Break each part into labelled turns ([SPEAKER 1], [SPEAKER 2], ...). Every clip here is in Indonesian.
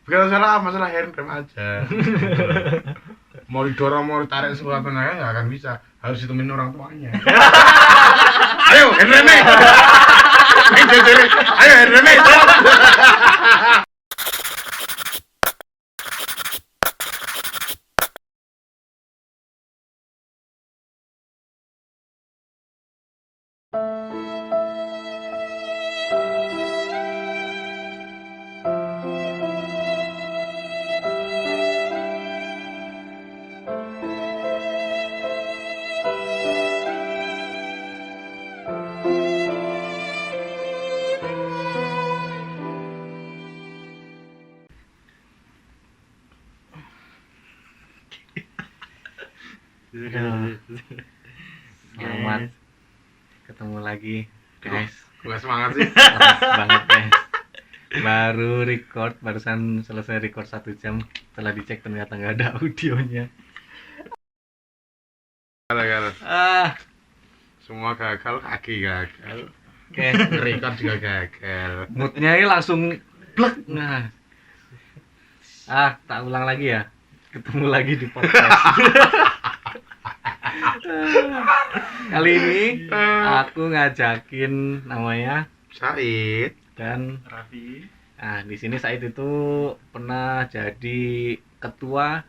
[SPEAKER 1] Bukan masalah hand cream aja. Mau didorong mau ditarik sekolah tenaga nggak akan bisa, harus ditemenin orang tuanya. Ayo hand cream nih. Ayo hand cream nih.
[SPEAKER 2] Selamat ketemu lagi guys.
[SPEAKER 1] Gue semangat sih.
[SPEAKER 2] Semangat banget guys. Barusan selesai record 1 jam. Setelah dicek ternyata nggak ada audionya.
[SPEAKER 1] Gara-gara semua gagal, kaki gagal,
[SPEAKER 2] Oke,
[SPEAKER 1] record juga gagal.
[SPEAKER 2] moodnya ini langsung blek. Nah, tak ulang lagi ya. Ketemu lagi di podcast. Kali ini aku ngajakin namanya
[SPEAKER 1] Said
[SPEAKER 2] dan
[SPEAKER 3] Raffi.
[SPEAKER 2] Nah, di sini Said itu pernah jadi ketua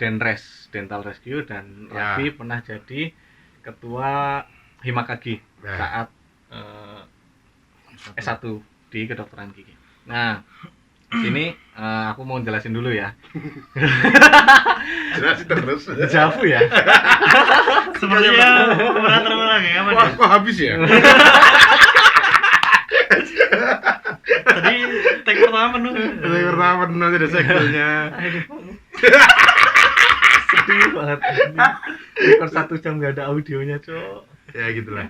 [SPEAKER 2] Denres Dental Rescue dan
[SPEAKER 1] Ya.
[SPEAKER 2] Raffi pernah jadi ketua Himakagi
[SPEAKER 1] Ya.
[SPEAKER 2] saat S1 di kedokteran gigi. Nah, di sini aku mau jelasin dulu ya.
[SPEAKER 1] Jelasin terus.
[SPEAKER 2] Javu ya.
[SPEAKER 3] Sepertinya pernah terulang ya, apa
[SPEAKER 1] Wah,
[SPEAKER 3] nih?
[SPEAKER 1] kok habis ya?
[SPEAKER 3] Tadi tag pertama penuh.
[SPEAKER 1] Yang pertama pernah ada sequelnya.
[SPEAKER 2] Sedih banget. Record 1 jam nggak ada audionya, Cok.
[SPEAKER 1] Ya gitulah.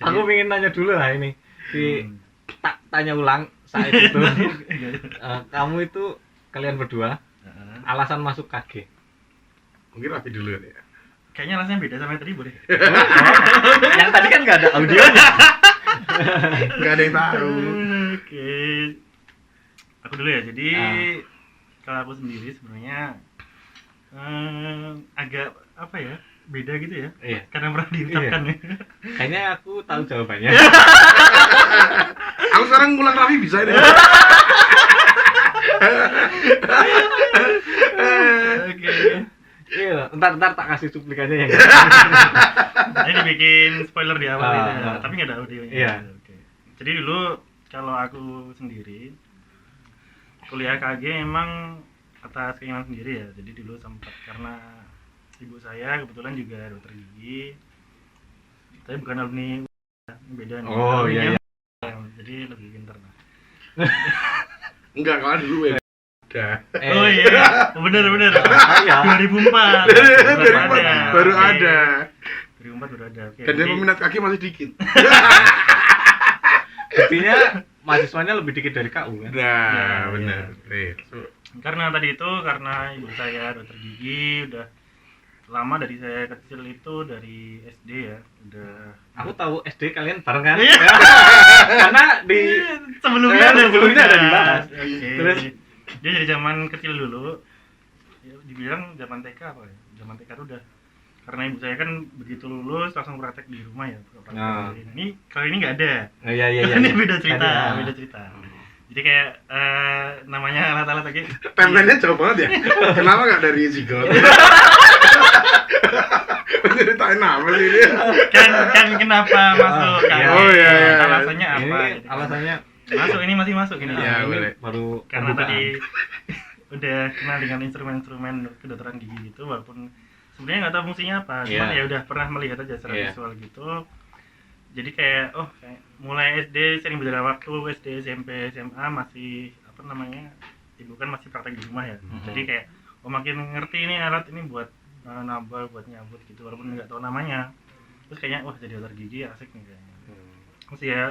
[SPEAKER 2] Aku pengen nanya dulu lah ini. Tak tanya ulang saat itu. Kamu itu kalian berdua alasan masuk KG.
[SPEAKER 1] Mungkin Raffi dulu ya.
[SPEAKER 3] Kayaknya rasanya beda sama yang tadi, boleh?
[SPEAKER 2] Yang tadi kan nggak ada audionya.
[SPEAKER 1] Nggak ada yang tahu.
[SPEAKER 3] Oke. Aku dulu ya. Jadi kalau aku sendiri sebenarnya agak apa ya? Beda gitu ya.
[SPEAKER 2] Iya.
[SPEAKER 3] Karena pernah diucapkan ya.
[SPEAKER 2] Kayaknya aku tahu jawabannya.
[SPEAKER 1] Aku sekarang ngulang Raffi bisa ini.
[SPEAKER 3] Oke.
[SPEAKER 2] Iya, ntar tak kasih cuplikannya yang.
[SPEAKER 3] Ini dibikin spoiler di awal ini, tapi nggak ada audionya.
[SPEAKER 2] Iya.
[SPEAKER 3] Oke. Jadi dulu kalau aku sendiri kuliah KG emang atas keinginan sendiri ya. Jadi dulu sempat karena ibu saya kebetulan juga dokter gigi. Tapi bukan alumni, beda nih.
[SPEAKER 2] Oh, iya,
[SPEAKER 3] Alumninya,
[SPEAKER 2] iya.
[SPEAKER 3] Jadi lebih pintar nah.
[SPEAKER 1] Enggak, kalau dulu ya. Udah.
[SPEAKER 3] Oh iya, bener.
[SPEAKER 2] Iya.
[SPEAKER 3] 2004.
[SPEAKER 1] Baru ada.
[SPEAKER 3] 2004 baru ada. Oke.
[SPEAKER 1] Dan dia
[SPEAKER 3] jadi-
[SPEAKER 1] peminat kaki masih dikit.
[SPEAKER 2] Buktinya mahasiswanya lebih dikit dari KU kan?
[SPEAKER 1] Nah,
[SPEAKER 3] Ya,
[SPEAKER 1] benar.
[SPEAKER 3] iya. Karena tadi itu karena ibu saya dokter gigi udah lama dari saya kecil itu dari SD ya udah
[SPEAKER 2] Aku tahu SD kalian bareng kan?
[SPEAKER 3] Iya.
[SPEAKER 2] Karena di
[SPEAKER 3] sebelumnya
[SPEAKER 2] ada dibahas.
[SPEAKER 3] Oke.
[SPEAKER 2] Terus?
[SPEAKER 3] Dia dari zaman kecil dulu ya, dibilang zaman TK apa ya, zaman TK itu udah karena ibu saya kan begitu lulus langsung praktek di rumah ya praktek
[SPEAKER 2] Nah.
[SPEAKER 3] sendiri. Ini kali ini nggak ada.
[SPEAKER 2] Iya.
[SPEAKER 3] Ini beda cerita,
[SPEAKER 2] Tadi,
[SPEAKER 3] beda cerita. Jadi kayak namanya alat-alat lagi.
[SPEAKER 1] Timeline-nya jauh banget ya. Kenapa nggak dari Zigot? Ceritain apa sih dia?
[SPEAKER 3] kan kenapa masuk kan?
[SPEAKER 1] Oh, iya.
[SPEAKER 3] Alasannya apa?
[SPEAKER 2] Ini
[SPEAKER 3] gitu.
[SPEAKER 2] alasannya
[SPEAKER 3] Masuk ini masih masuk ini.
[SPEAKER 1] Iya,
[SPEAKER 2] ini
[SPEAKER 1] boleh.
[SPEAKER 2] baru
[SPEAKER 3] Karena
[SPEAKER 2] pembukaan.
[SPEAKER 3] tadi udah kenal dengan instrumen-instrumen kedokteran gigi gitu walaupun sebenarnya nggak tahu fungsinya apa, cuman
[SPEAKER 2] Iya.
[SPEAKER 3] ya udah pernah melihat aja secara
[SPEAKER 2] Iya.
[SPEAKER 3] visual gitu. Jadi kayak kayak mulai SD sering berjalan waktu, SD, SMP, SMA masih apa namanya? Ibu kan masih praktek di rumah ya. Jadi kayak makin ngerti ini alat ini buat nambal, buat nyabut gitu walaupun nggak tahu namanya. Terus kayaknya wah jadi dokter gigi asik nih kayaknya. Terus ya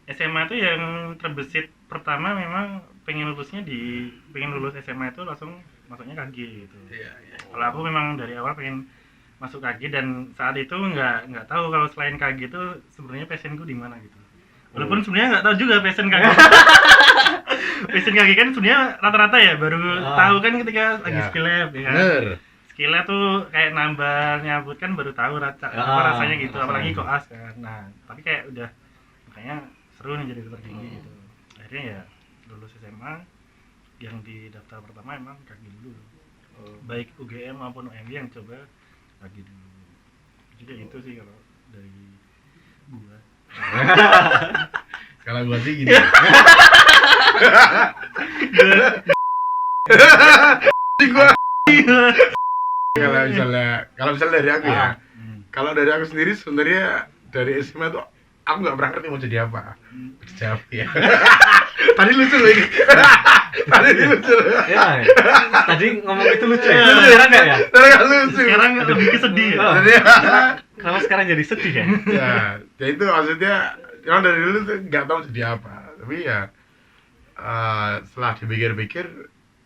[SPEAKER 3] SMA itu yang terbesit pertama memang pengen lulus SMA itu langsung masuknya KG gitu.
[SPEAKER 1] Iya.
[SPEAKER 3] Kalau aku memang dari awal pengen masuk KG dan saat itu nggak tahu kalau selain KG itu sebenarnya passionku di mana gitu. Walaupun sebenarnya nggak tahu juga passion KG. Mesin kaki kan sebenarnya rata-rata ya baru tahu kan ketika lagi
[SPEAKER 1] Ya.
[SPEAKER 3] skill lab ya kan.
[SPEAKER 1] Bener.
[SPEAKER 3] Skill lab tuh kayak nambal nyabut kan baru tahu apa rasanya gitu, apalagi koas kan. Nah, tapi kayak udah makanya seru nih jadi dokter gigi gitu. Akhirnya ya lulus SMA yang di daftar pertama emang kaki dulu. Baik UGM maupun UMY yang coba kaki dulu. Jadi itu sih kalau dari gua.
[SPEAKER 1] Kalau gua sih gini. Gua kalau misalnya dari aku ya. Kalau dari aku sendiri sebenarnya dari SMA tuh aku nggak pernah ngerti mau jadi apa. Jawab ya. Tadi lucu loh ini. Tadi lucu.
[SPEAKER 2] Ya, tadi ngomong itu lucu ya. Sekarang enggak ya?
[SPEAKER 1] Sekarang lucu.
[SPEAKER 3] Sekarang lebih ke sedih ya.
[SPEAKER 1] Jadi,
[SPEAKER 2] Kalau sekarang jadi sedih ya?
[SPEAKER 1] ya itu maksudnya orang dari dulu tuh nggak tahu jadi apa. Tapi ya setelah dipikir-pikir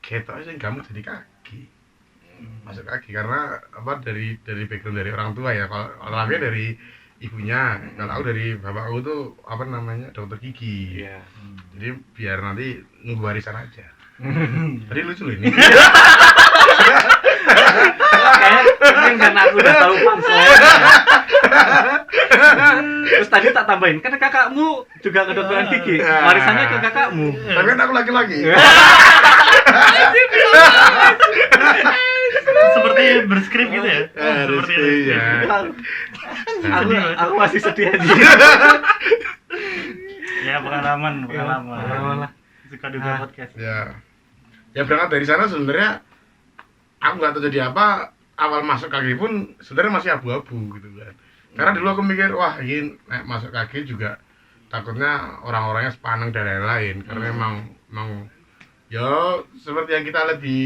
[SPEAKER 1] kayak aja kamu jadi kaki. Masuk kaki karena apa dari background dari orang tua ya. Kalau orangnya dari ibunya, kalau aku dari bapakku tuh apa namanya dokter gigi.
[SPEAKER 2] Iya.
[SPEAKER 1] Jadi biar nanti nunggu warisan aja. Tadi lucu loh ini.
[SPEAKER 2] Kayak mungkin karena aku udah tahu punchline. Terus tadi tak tambahin, kan kakakmu juga kedokteran gigi, warisannya ke kakakmu.
[SPEAKER 1] Tapi kan aku laki-laki.
[SPEAKER 3] Seperti berskrip gitu ya. Seperti
[SPEAKER 1] Rezeki ya.
[SPEAKER 2] Aku masih sedih aja.
[SPEAKER 3] Ya pengalaman.
[SPEAKER 2] Pengalaman lah.
[SPEAKER 3] Suka juga podcast.
[SPEAKER 1] Ya. Ya berangkat dari sana sebenarnya aku nggak tahu jadi apa. Awal masuk kaki pun sebenarnya masih abu-abu gitu kan. Karena dulu aku mikir wah ini masuk kaki juga takutnya orang-orangnya sepaneng dan lain-lain. Karena emang ya seperti yang kita lihat di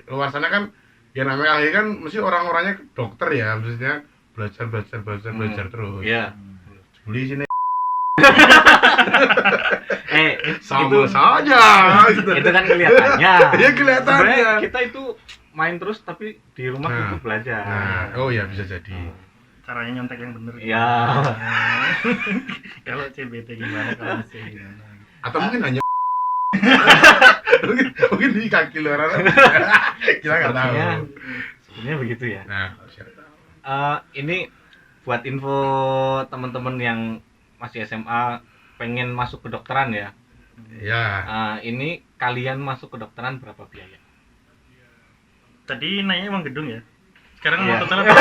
[SPEAKER 1] luar sana kan ya namanya kaki kan mesti orang-orangnya dokter ya, maksudnya belajar terus.
[SPEAKER 2] Iya.
[SPEAKER 1] Beli sini sama
[SPEAKER 2] itu
[SPEAKER 1] saja.
[SPEAKER 2] itu kan kelihatannya.
[SPEAKER 1] Iya kelihatannya.
[SPEAKER 2] Sebenarnya kita itu main terus tapi di rumah itu belajar.
[SPEAKER 1] Nah, oh ya bisa jadi.
[SPEAKER 3] Caranya nyontek yang bener.
[SPEAKER 2] Iya.
[SPEAKER 3] Kalau CBT gimana, kalau C gimana?
[SPEAKER 1] Atau mungkin hanya mungkin di kaki luar kita nggak tahu.
[SPEAKER 2] Sebenarnya begitu ya.
[SPEAKER 1] Nah, siapa tahu.
[SPEAKER 2] Ini buat info teman-teman yang masih SMA pengen masuk kedokteran ya.
[SPEAKER 1] Ya.
[SPEAKER 2] Ini kalian masuk kedokteran berapa biaya?
[SPEAKER 3] Tadi nanya emang gedung ya. Sekarang
[SPEAKER 2] Iya.
[SPEAKER 3] mau total apa?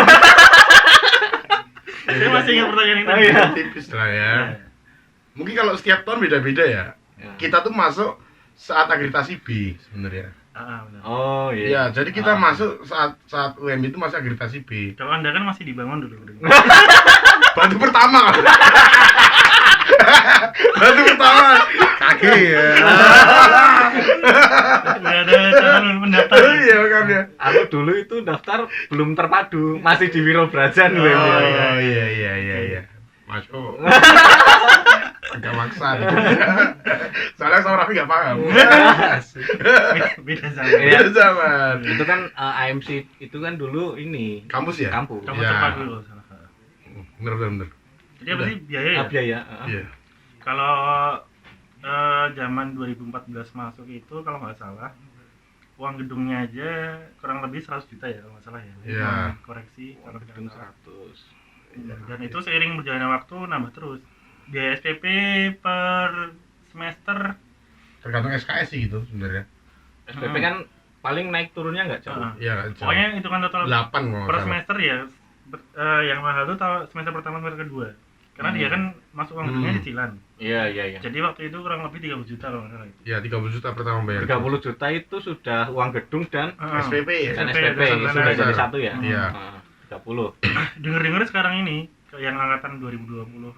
[SPEAKER 3] Saya masih ingat pertanyaan itu.
[SPEAKER 2] Iya.
[SPEAKER 1] Tipis lah ya. Mungkin kalau setiap tahun beda-beda ya.
[SPEAKER 2] Ya.
[SPEAKER 1] Kita tuh masuk saat akreditasi B sebenarnya.
[SPEAKER 3] Benar.
[SPEAKER 2] Oh iya.
[SPEAKER 1] Iya, jadi kita masuk saat UM itu masih akreditasi B.
[SPEAKER 3] Kalau Anda kan masih dibangun dulu gedung.
[SPEAKER 1] Batu pertama. Batu pertama kaki ya.
[SPEAKER 3] Nggak ada calon pendaftar.
[SPEAKER 1] Iya kan ya.
[SPEAKER 2] Aku dulu itu daftar belum terpadu, masih di Wiro Brajan
[SPEAKER 1] Oh
[SPEAKER 2] loh.
[SPEAKER 1] iya. Masuk. Agak maksa. Soalnya sama Raffi nggak paham.
[SPEAKER 3] Beda sama.
[SPEAKER 2] Iya.
[SPEAKER 1] Beda zaman.
[SPEAKER 2] Itu kan AMC itu kan dulu ini
[SPEAKER 1] Kampus ya?
[SPEAKER 2] kampus.
[SPEAKER 3] Kamu
[SPEAKER 1] Iya.
[SPEAKER 3] cepat dulu.
[SPEAKER 1] Bener.
[SPEAKER 3] Jadi apa sih biaya ya?
[SPEAKER 2] Biaya.
[SPEAKER 1] Iya.
[SPEAKER 3] Kalau zaman 2014 masuk itu kalau nggak salah uang gedungnya aja kurang lebih 100 juta ya kalau nggak salah ya.
[SPEAKER 1] Iya.
[SPEAKER 3] Koreksi kalau
[SPEAKER 2] Gedung
[SPEAKER 3] tidak salah.
[SPEAKER 2] 100.
[SPEAKER 3] Dan itu seiring berjalannya waktu nambah terus. Biaya SPP per semester
[SPEAKER 1] Tergantung SKS sih gitu sebenarnya.
[SPEAKER 2] SPP kan paling naik turunnya nggak jauh.
[SPEAKER 1] Iya.
[SPEAKER 3] pokoknya hitungan total
[SPEAKER 1] 8 kalau
[SPEAKER 3] per
[SPEAKER 1] nggak salah.
[SPEAKER 3] semester ya yang mahal tuh semester pertama semester kedua. Karena dia kan masuk uang gedungnya cicilan.
[SPEAKER 2] Iya.
[SPEAKER 3] Jadi waktu itu kurang lebih 30 juta kalau nggak salah itu.
[SPEAKER 1] Ya 30 juta pertama bayar.
[SPEAKER 2] 30 juta itu sudah uang gedung dan
[SPEAKER 1] SPP ya.
[SPEAKER 2] dan
[SPEAKER 3] SPP,
[SPEAKER 2] SPP
[SPEAKER 3] dan
[SPEAKER 2] sudah
[SPEAKER 1] SPP.
[SPEAKER 2] jadi satu ya.
[SPEAKER 1] Iya.
[SPEAKER 2] 30.
[SPEAKER 3] Dengar-dengar sekarang ini yang angkatan 2020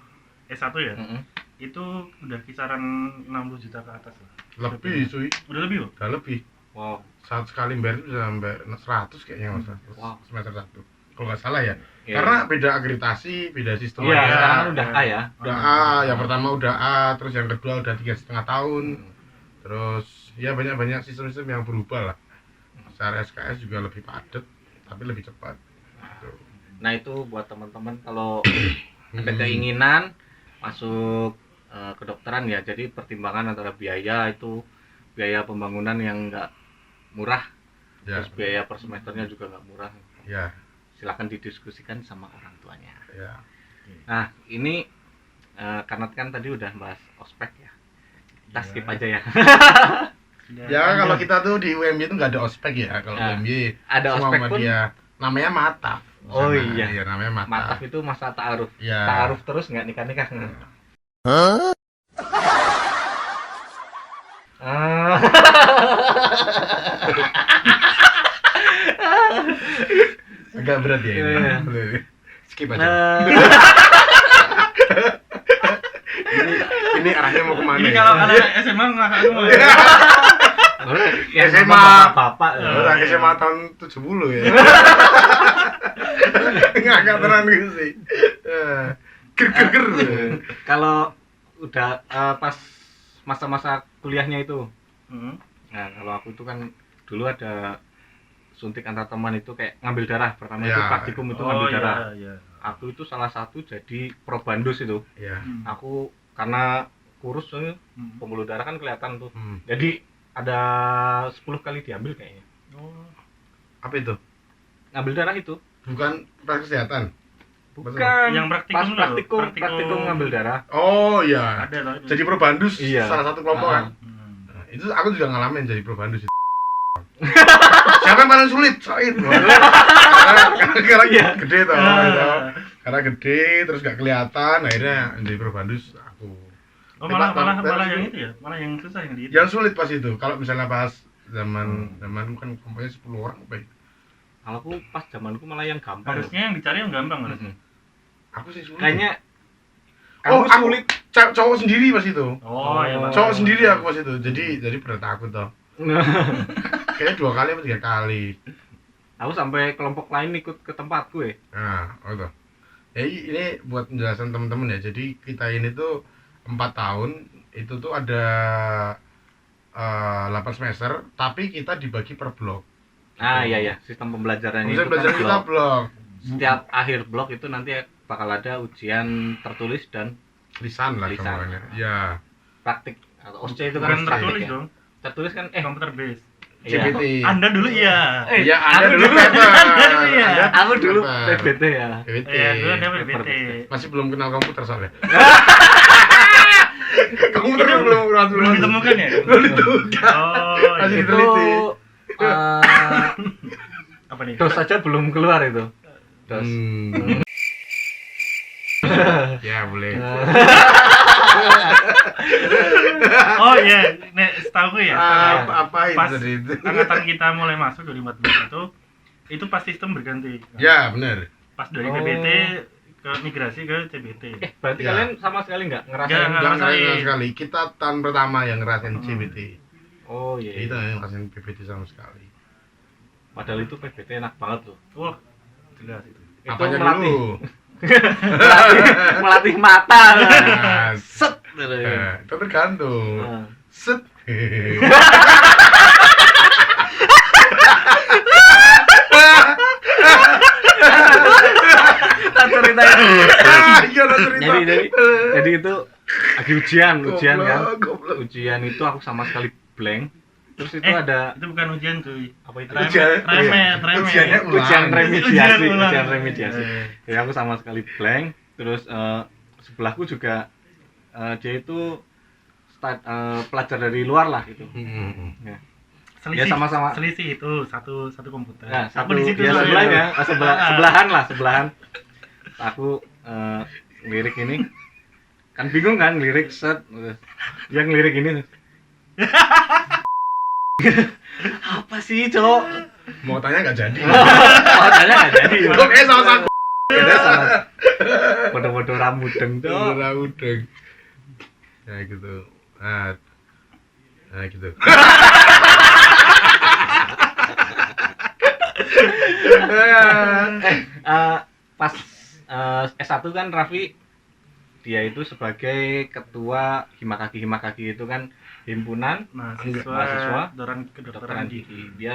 [SPEAKER 3] S1 ya. Itu udah kisaran 60 juta ke atas lah.
[SPEAKER 1] Lebih cuy.
[SPEAKER 3] Udah lebih loh.
[SPEAKER 1] Udah lebih.
[SPEAKER 2] Wow.
[SPEAKER 1] Saat sekali bayar itu bisa sampai 100 kayaknya Mas.
[SPEAKER 2] Wow.
[SPEAKER 1] Semester 1. Kalau nggak salah ya.
[SPEAKER 2] Iya.
[SPEAKER 1] Karena beda akreditasi, beda sistem.
[SPEAKER 2] Iya,
[SPEAKER 1] ya.
[SPEAKER 2] sekarang kan udah A ya.
[SPEAKER 1] Udah A, yang pertama udah A, terus yang kedua udah 3,5 tahun. Terus ya banyak sistem-sistem yang berubah lah. Secara SKS juga lebih padat, tapi lebih cepat. Gitu.
[SPEAKER 2] Nah, itu buat teman-teman kalau ada keinginan masuk kedokteran ya. Jadi pertimbangan antara biaya itu biaya pembangunan yang nggak murah,
[SPEAKER 1] Ya.
[SPEAKER 2] terus biaya per semesternya juga nggak murah.
[SPEAKER 1] Ya.
[SPEAKER 2] Silakan didiskusikan sama orang tuanya.
[SPEAKER 1] Ya.
[SPEAKER 2] Nah ini karena kan tadi udah bahas ospek ya, kita
[SPEAKER 3] Iya.
[SPEAKER 2] skip aja ya.
[SPEAKER 3] Sudah
[SPEAKER 1] Ya
[SPEAKER 3] panjang.
[SPEAKER 1] kalau kita tuh di UMY itu nggak ada ospek ya. Kalau
[SPEAKER 2] Nah,
[SPEAKER 1] UMY
[SPEAKER 2] ada
[SPEAKER 1] semua
[SPEAKER 2] ospek
[SPEAKER 1] sama
[SPEAKER 2] pun.
[SPEAKER 1] dia namanya mataf.
[SPEAKER 2] Oh
[SPEAKER 1] Sana.
[SPEAKER 2] iya.
[SPEAKER 1] Iya namanya mataf.
[SPEAKER 2] Mataf itu masa ta'aruf.
[SPEAKER 1] Ya.
[SPEAKER 2] Ta'aruf terus nggak nikah-nikah. Ah.
[SPEAKER 1] Agak berat ya ini.
[SPEAKER 2] Iya.
[SPEAKER 1] Skip aja.
[SPEAKER 2] Nah,
[SPEAKER 1] Ini arahnya mau kemana?
[SPEAKER 3] Ini
[SPEAKER 1] ya?
[SPEAKER 3] kalau anak SMA ngakak semua.
[SPEAKER 2] yang
[SPEAKER 1] SMA.
[SPEAKER 2] sama bapak-bapak.
[SPEAKER 1] Orang SMA tahun 70 ya. Ngakak tenan gitu sih. Ger ger ger.
[SPEAKER 2] Kalau udah pas masa-masa kuliahnya itu,
[SPEAKER 3] Hmm.
[SPEAKER 2] nah kalau aku itu kan dulu ada suntik antar teman itu kayak ngambil darah pertama itu
[SPEAKER 1] Ya.
[SPEAKER 2] praktikum itu
[SPEAKER 3] Oh
[SPEAKER 2] ngambil
[SPEAKER 3] iya,
[SPEAKER 2] darah.
[SPEAKER 3] iya.
[SPEAKER 2] Aku itu salah satu jadi probandus itu.
[SPEAKER 1] Ya.
[SPEAKER 3] Hmm.
[SPEAKER 2] Aku karena kurus soalnya
[SPEAKER 3] Hmm.
[SPEAKER 2] pembuluh darah kan kelihatan tuh.
[SPEAKER 1] Hmm.
[SPEAKER 2] Jadi ada 10 kali diambil kayaknya.
[SPEAKER 3] Oh.
[SPEAKER 1] Apa itu?
[SPEAKER 2] Ngambil darah itu.
[SPEAKER 1] Bukan praktek kesehatan.
[SPEAKER 2] Bukan.
[SPEAKER 3] Yang praktikum
[SPEAKER 2] pas
[SPEAKER 3] loh,
[SPEAKER 2] praktikum,
[SPEAKER 3] praktikum.
[SPEAKER 2] praktikum ngambil darah.
[SPEAKER 1] Oh iya.
[SPEAKER 3] Ada loh.
[SPEAKER 1] Jadi probandus
[SPEAKER 2] Iya.
[SPEAKER 1] salah satu kelompok
[SPEAKER 2] Ah.
[SPEAKER 1] kan.
[SPEAKER 3] Hmm.
[SPEAKER 1] Nah, itu aku juga ngalamin jadi probandus. Siapa yang paling sulit? Soit. Karena
[SPEAKER 2] Iya.
[SPEAKER 1] gede toh.
[SPEAKER 3] Ah.
[SPEAKER 1] gitu. Karena gede terus gak kelihatan akhirnya jadi probandus aku.
[SPEAKER 3] Oh
[SPEAKER 1] Tembak,
[SPEAKER 3] malah
[SPEAKER 1] tembak,
[SPEAKER 3] yang
[SPEAKER 1] tembak.
[SPEAKER 3] itu ya, malah yang susah yang di itu.
[SPEAKER 1] Yang sulit pas itu. Kalau misalnya pas zaman kan kelompoknya 10 orang apa ya?
[SPEAKER 2] Kalau aku pas zamanku malah yang gampang.
[SPEAKER 3] Harusnya yang dicari yang gampang harusnya.
[SPEAKER 2] Mm-mm.
[SPEAKER 1] Aku sih sulit.
[SPEAKER 2] Kayaknya
[SPEAKER 1] Oh,
[SPEAKER 2] kamu
[SPEAKER 1] aku
[SPEAKER 2] sulit.
[SPEAKER 1] cowok sendiri pas itu.
[SPEAKER 3] Oh, iya. Pak.
[SPEAKER 1] Cowok sendiri aku pas itu. Jadi berat takut toh. Kayaknya 2 kali atau 3 kali.
[SPEAKER 2] Aku sampai kelompok lain ikut ke tempatku ya.
[SPEAKER 1] Nah, oh toh. Ya ini buat penjelasan teman-teman ya. Jadi kita ini tuh 4 tahun itu tuh ada 8 semester, tapi kita dibagi per blok.
[SPEAKER 2] Ah iya, sistem pembelajarannya
[SPEAKER 1] Bisa
[SPEAKER 2] itu
[SPEAKER 1] belajar
[SPEAKER 2] kan
[SPEAKER 1] kita
[SPEAKER 2] blok.
[SPEAKER 1] blok.
[SPEAKER 2] Setiap akhir blok itu nanti bakal ada ujian tertulis dan
[SPEAKER 1] Lisan lah
[SPEAKER 2] Lisan.
[SPEAKER 1] semuanya. Ya.
[SPEAKER 2] praktik. Atau OSCE itu kan
[SPEAKER 3] Bukan
[SPEAKER 2] praktik
[SPEAKER 3] tertulis
[SPEAKER 2] ya.
[SPEAKER 3] dong,
[SPEAKER 2] Tertulis kan
[SPEAKER 3] komputer base.
[SPEAKER 2] iya.
[SPEAKER 1] CPT.
[SPEAKER 3] Anda dulu iya.
[SPEAKER 1] Iya, Anda
[SPEAKER 2] aku
[SPEAKER 1] dulu
[SPEAKER 2] dulu-
[SPEAKER 1] paper.
[SPEAKER 3] Anda dulu ya.
[SPEAKER 1] Anda
[SPEAKER 2] Aku dulu
[SPEAKER 1] paper.
[SPEAKER 2] PBT ya.
[SPEAKER 1] PPT.
[SPEAKER 3] Iya, dulu ada
[SPEAKER 2] Paper
[SPEAKER 3] PPT.
[SPEAKER 2] base.
[SPEAKER 1] Masih belum kenal komputer soalnya. Komputer
[SPEAKER 3] Itu
[SPEAKER 1] belum
[SPEAKER 3] belum ditemukan ya?
[SPEAKER 1] Belum ditemukan.
[SPEAKER 3] Oh,
[SPEAKER 1] Masih
[SPEAKER 3] iya.
[SPEAKER 2] Itu
[SPEAKER 1] diteliti.
[SPEAKER 3] Apa nih?
[SPEAKER 2] dos aja belum keluar itu. Dos.
[SPEAKER 1] Ya boleh.
[SPEAKER 3] Oh iya, nek setahu gue ya.
[SPEAKER 1] Apa itu
[SPEAKER 3] Pas
[SPEAKER 1] tadi itu?
[SPEAKER 3] angkatan kita mulai masuk 2014 itu pas sistem berganti.
[SPEAKER 1] Ya benar.
[SPEAKER 3] Pas dari
[SPEAKER 2] Oh.
[SPEAKER 3] PBT ke migrasi ke CBT.
[SPEAKER 2] Berarti
[SPEAKER 1] Ya.
[SPEAKER 2] kalian sama sekali nggak ngerasain?
[SPEAKER 3] Nggak
[SPEAKER 1] Enggak
[SPEAKER 3] ngerasain.
[SPEAKER 1] ngerasain sekali. Kita tahun pertama yang ngerasain CBT.
[SPEAKER 2] Oh iya.
[SPEAKER 1] Kita yang ngerasain PPT sama sekali.
[SPEAKER 2] Padahal itu PBT enak banget loh.
[SPEAKER 3] Wah, jelas itu.
[SPEAKER 2] Itu
[SPEAKER 1] Apanya
[SPEAKER 2] melatih,
[SPEAKER 1] dulu?
[SPEAKER 2] melatih mata.
[SPEAKER 1] Nah,
[SPEAKER 2] Set. Gitu ya.
[SPEAKER 1] itu tergantung.
[SPEAKER 2] Nah.
[SPEAKER 1] Set.
[SPEAKER 2] Tak ceritain dulu.
[SPEAKER 1] Iya, ada cerita.
[SPEAKER 2] Jadi itu lagi ujian kan.
[SPEAKER 1] Goblok.
[SPEAKER 2] Ujian itu aku sama sekali blank. Terus itu
[SPEAKER 3] Eh,
[SPEAKER 2] ada
[SPEAKER 3] itu bukan ujian cuy.
[SPEAKER 2] apa itu?
[SPEAKER 1] Ujian-
[SPEAKER 3] Remet.
[SPEAKER 1] ujiannya ulang.
[SPEAKER 2] Ujian remediasi,
[SPEAKER 3] Ujian ulang.
[SPEAKER 2] ujian remediasi. Jadi aku sama sekali blank. Terus sebelahku juga dia itu pelajar dari luar lah gitu. Ya.
[SPEAKER 3] Selisih,
[SPEAKER 2] Ya, sama-sama.
[SPEAKER 3] selisih itu satu komputer.
[SPEAKER 2] Nah,
[SPEAKER 3] Aku
[SPEAKER 2] satu
[SPEAKER 3] di situ
[SPEAKER 2] ya
[SPEAKER 3] soalnya.
[SPEAKER 2] sebelahnya, sebelahan. Aku lirik ini kan bingung kan lirik set yang lirik ini apa sih cowok
[SPEAKER 1] Mau tanya nggak jadi.
[SPEAKER 2] makanya nggak jadi
[SPEAKER 1] Kok kayak sama-sama.
[SPEAKER 2] kita sama bodoh-bodoh rambuteng cowok.
[SPEAKER 1] Udah udeng. Nah gitu. Nah gitu.
[SPEAKER 2] Pas S1 kan Raffi dia itu sebagai ketua Himakaki itu kan himpunan
[SPEAKER 3] mahasiswa kedokteran
[SPEAKER 2] kedokteran
[SPEAKER 3] gigi.
[SPEAKER 2] gigi.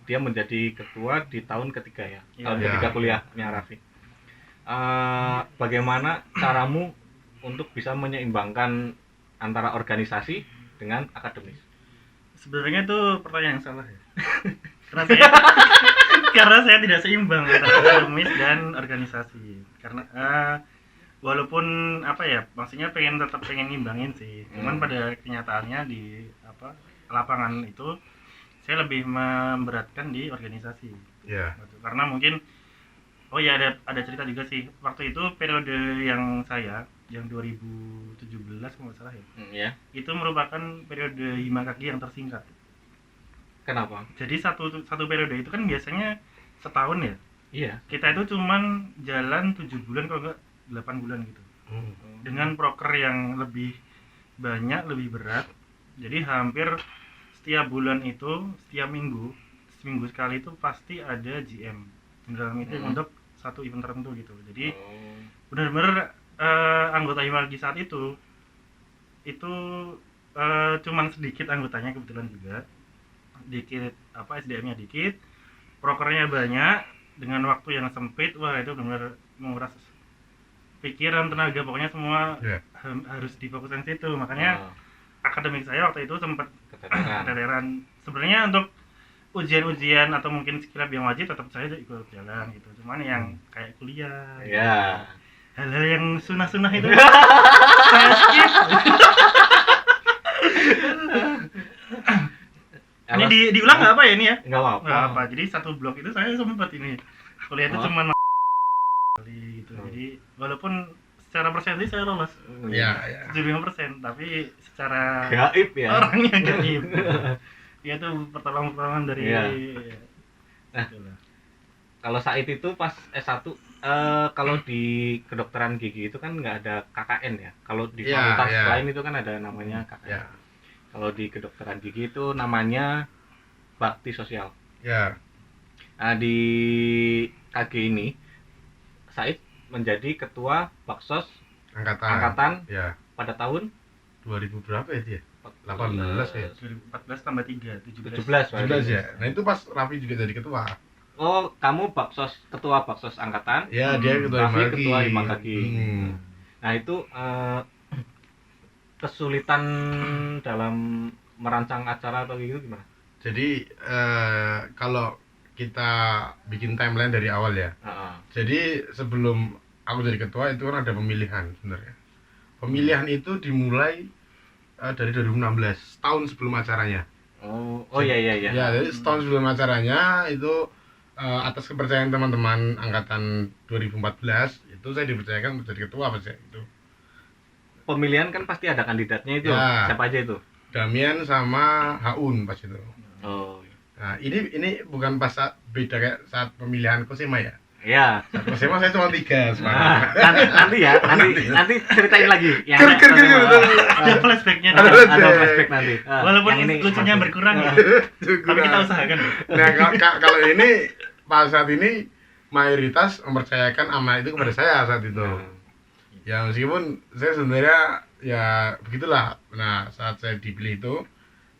[SPEAKER 2] Dia menjadi ketua di tahun ketiga ya,
[SPEAKER 3] Iya.
[SPEAKER 2] tahun
[SPEAKER 1] Iya.
[SPEAKER 2] ketiga kuliahnya Raffi. Bagaimana caramu untuk bisa menyeimbangkan antara organisasi dengan akademis?
[SPEAKER 3] Sebenarnya itu pertanyaan yang salah ya. Karena saya karena saya tidak seimbang antara akademis dan organisasi. Karena walaupun apa ya, maksudnya tetap pengen ngimbangin sih. Cuman pada kenyataannya di lapangan itu saya lebih memberatkan di organisasi.
[SPEAKER 1] Iya.
[SPEAKER 3] Karena mungkin ada cerita juga sih. Waktu itu periode yang saya yang 2017 kalau nggak salah ya.
[SPEAKER 2] Ya.
[SPEAKER 3] Itu merupakan periode Himakaki yang tersingkat.
[SPEAKER 2] Kenapa?
[SPEAKER 3] Jadi satu periode itu kan biasanya setahun ya.
[SPEAKER 2] Iya.
[SPEAKER 3] Kita itu cuman jalan 7 bulan kalau nggak 8 bulan gitu. Dengan proker yang lebih banyak, lebih berat. Jadi hampir setiap bulan itu, setiap seminggu sekali itu pasti ada GM, general meeting untuk satu event tertentu gitu. Jadi benar-benar anggota Himakaki saat itu cuman sedikit anggotanya kebetulan juga. Dikit SDM-nya dikit, prokernya banyak dengan waktu yang sempit. Wah, itu benar-benar menguras pikiran, tenaga, pokoknya semua harus difokuskan situ. Makanya akademik saya waktu itu sempat keteteran. Sebenarnya untuk ujian-ujian atau mungkin skillab yang wajib tetap saya ikut jalan gitu. Cuman yang kayak kuliah, hal-hal yang sunah-sunah itu saya skip. Ini diulang nggak apa ya ini ya?
[SPEAKER 2] Nggak apa-apa.
[SPEAKER 3] Jadi satu blok itu saya sempat ini kuliah itu cuma kali gitu. Jadi walaupun secara persentis saya lolos.
[SPEAKER 1] Iya.
[SPEAKER 3] 75%, tapi secara
[SPEAKER 2] gaib ya.
[SPEAKER 3] Orangnya gaib. Dia tuh pertolongan dari.
[SPEAKER 2] Nah, kalau Said itu pas S1 kalau di kedokteran gigi itu kan nggak ada KKN ya. Kalau di fakultas lain itu kan ada namanya KKN. Kalau di kedokteran gigi itu namanya bakti sosial.
[SPEAKER 1] Ya.
[SPEAKER 2] Nah, di KG ini Said menjadi ketua Baksos angkatan pada tahun
[SPEAKER 1] 2000 berapa ya dia? 18 ya?
[SPEAKER 3] 2014 tambah 3,
[SPEAKER 2] 17
[SPEAKER 1] ya? Nah itu pas Raffi juga jadi ketua.
[SPEAKER 2] Oh, kamu ketua Baksos angkatan?
[SPEAKER 1] Ya, dia ketua
[SPEAKER 2] Himakaki. Nah itu kesulitan dalam merancang acara atau gitu gimana?
[SPEAKER 1] Jadi kalau kita bikin timeline dari awal ya. Jadi sebelum aku jadi ketua itu kan ada pemilihan sebenarnya. Pemilihan itu dimulai dari 2016, tahun sebelum acaranya.
[SPEAKER 2] Iya.
[SPEAKER 1] Ya, jadi setahun sebelum acaranya itu atas kepercayaan teman-teman angkatan 2014 itu saya dipercayakan menjadi ketua pas ya itu.
[SPEAKER 2] Pemilihan kan pasti ada kandidatnya itu. Siapa aja itu?
[SPEAKER 1] Damian sama Haun pas itu. Nah, ini bukan pas beda kayak saat pemilihan Kosema ya.
[SPEAKER 2] Iya.
[SPEAKER 1] Saat Kosema saya cuma 3 sekarang.
[SPEAKER 2] Nanti ceritain lagi.
[SPEAKER 3] Ada flashbacknya.
[SPEAKER 2] Ada flashback nanti.
[SPEAKER 3] Walaupun lucunya berkurang ya. Tapi kita usahakan.
[SPEAKER 1] Nah, kalau ini saat ini mayoritas mempercayakan amanah itu kepada saya saat itu. Ya meskipun saya sebenarnya ya begitulah. Nah saat saya dipilih itu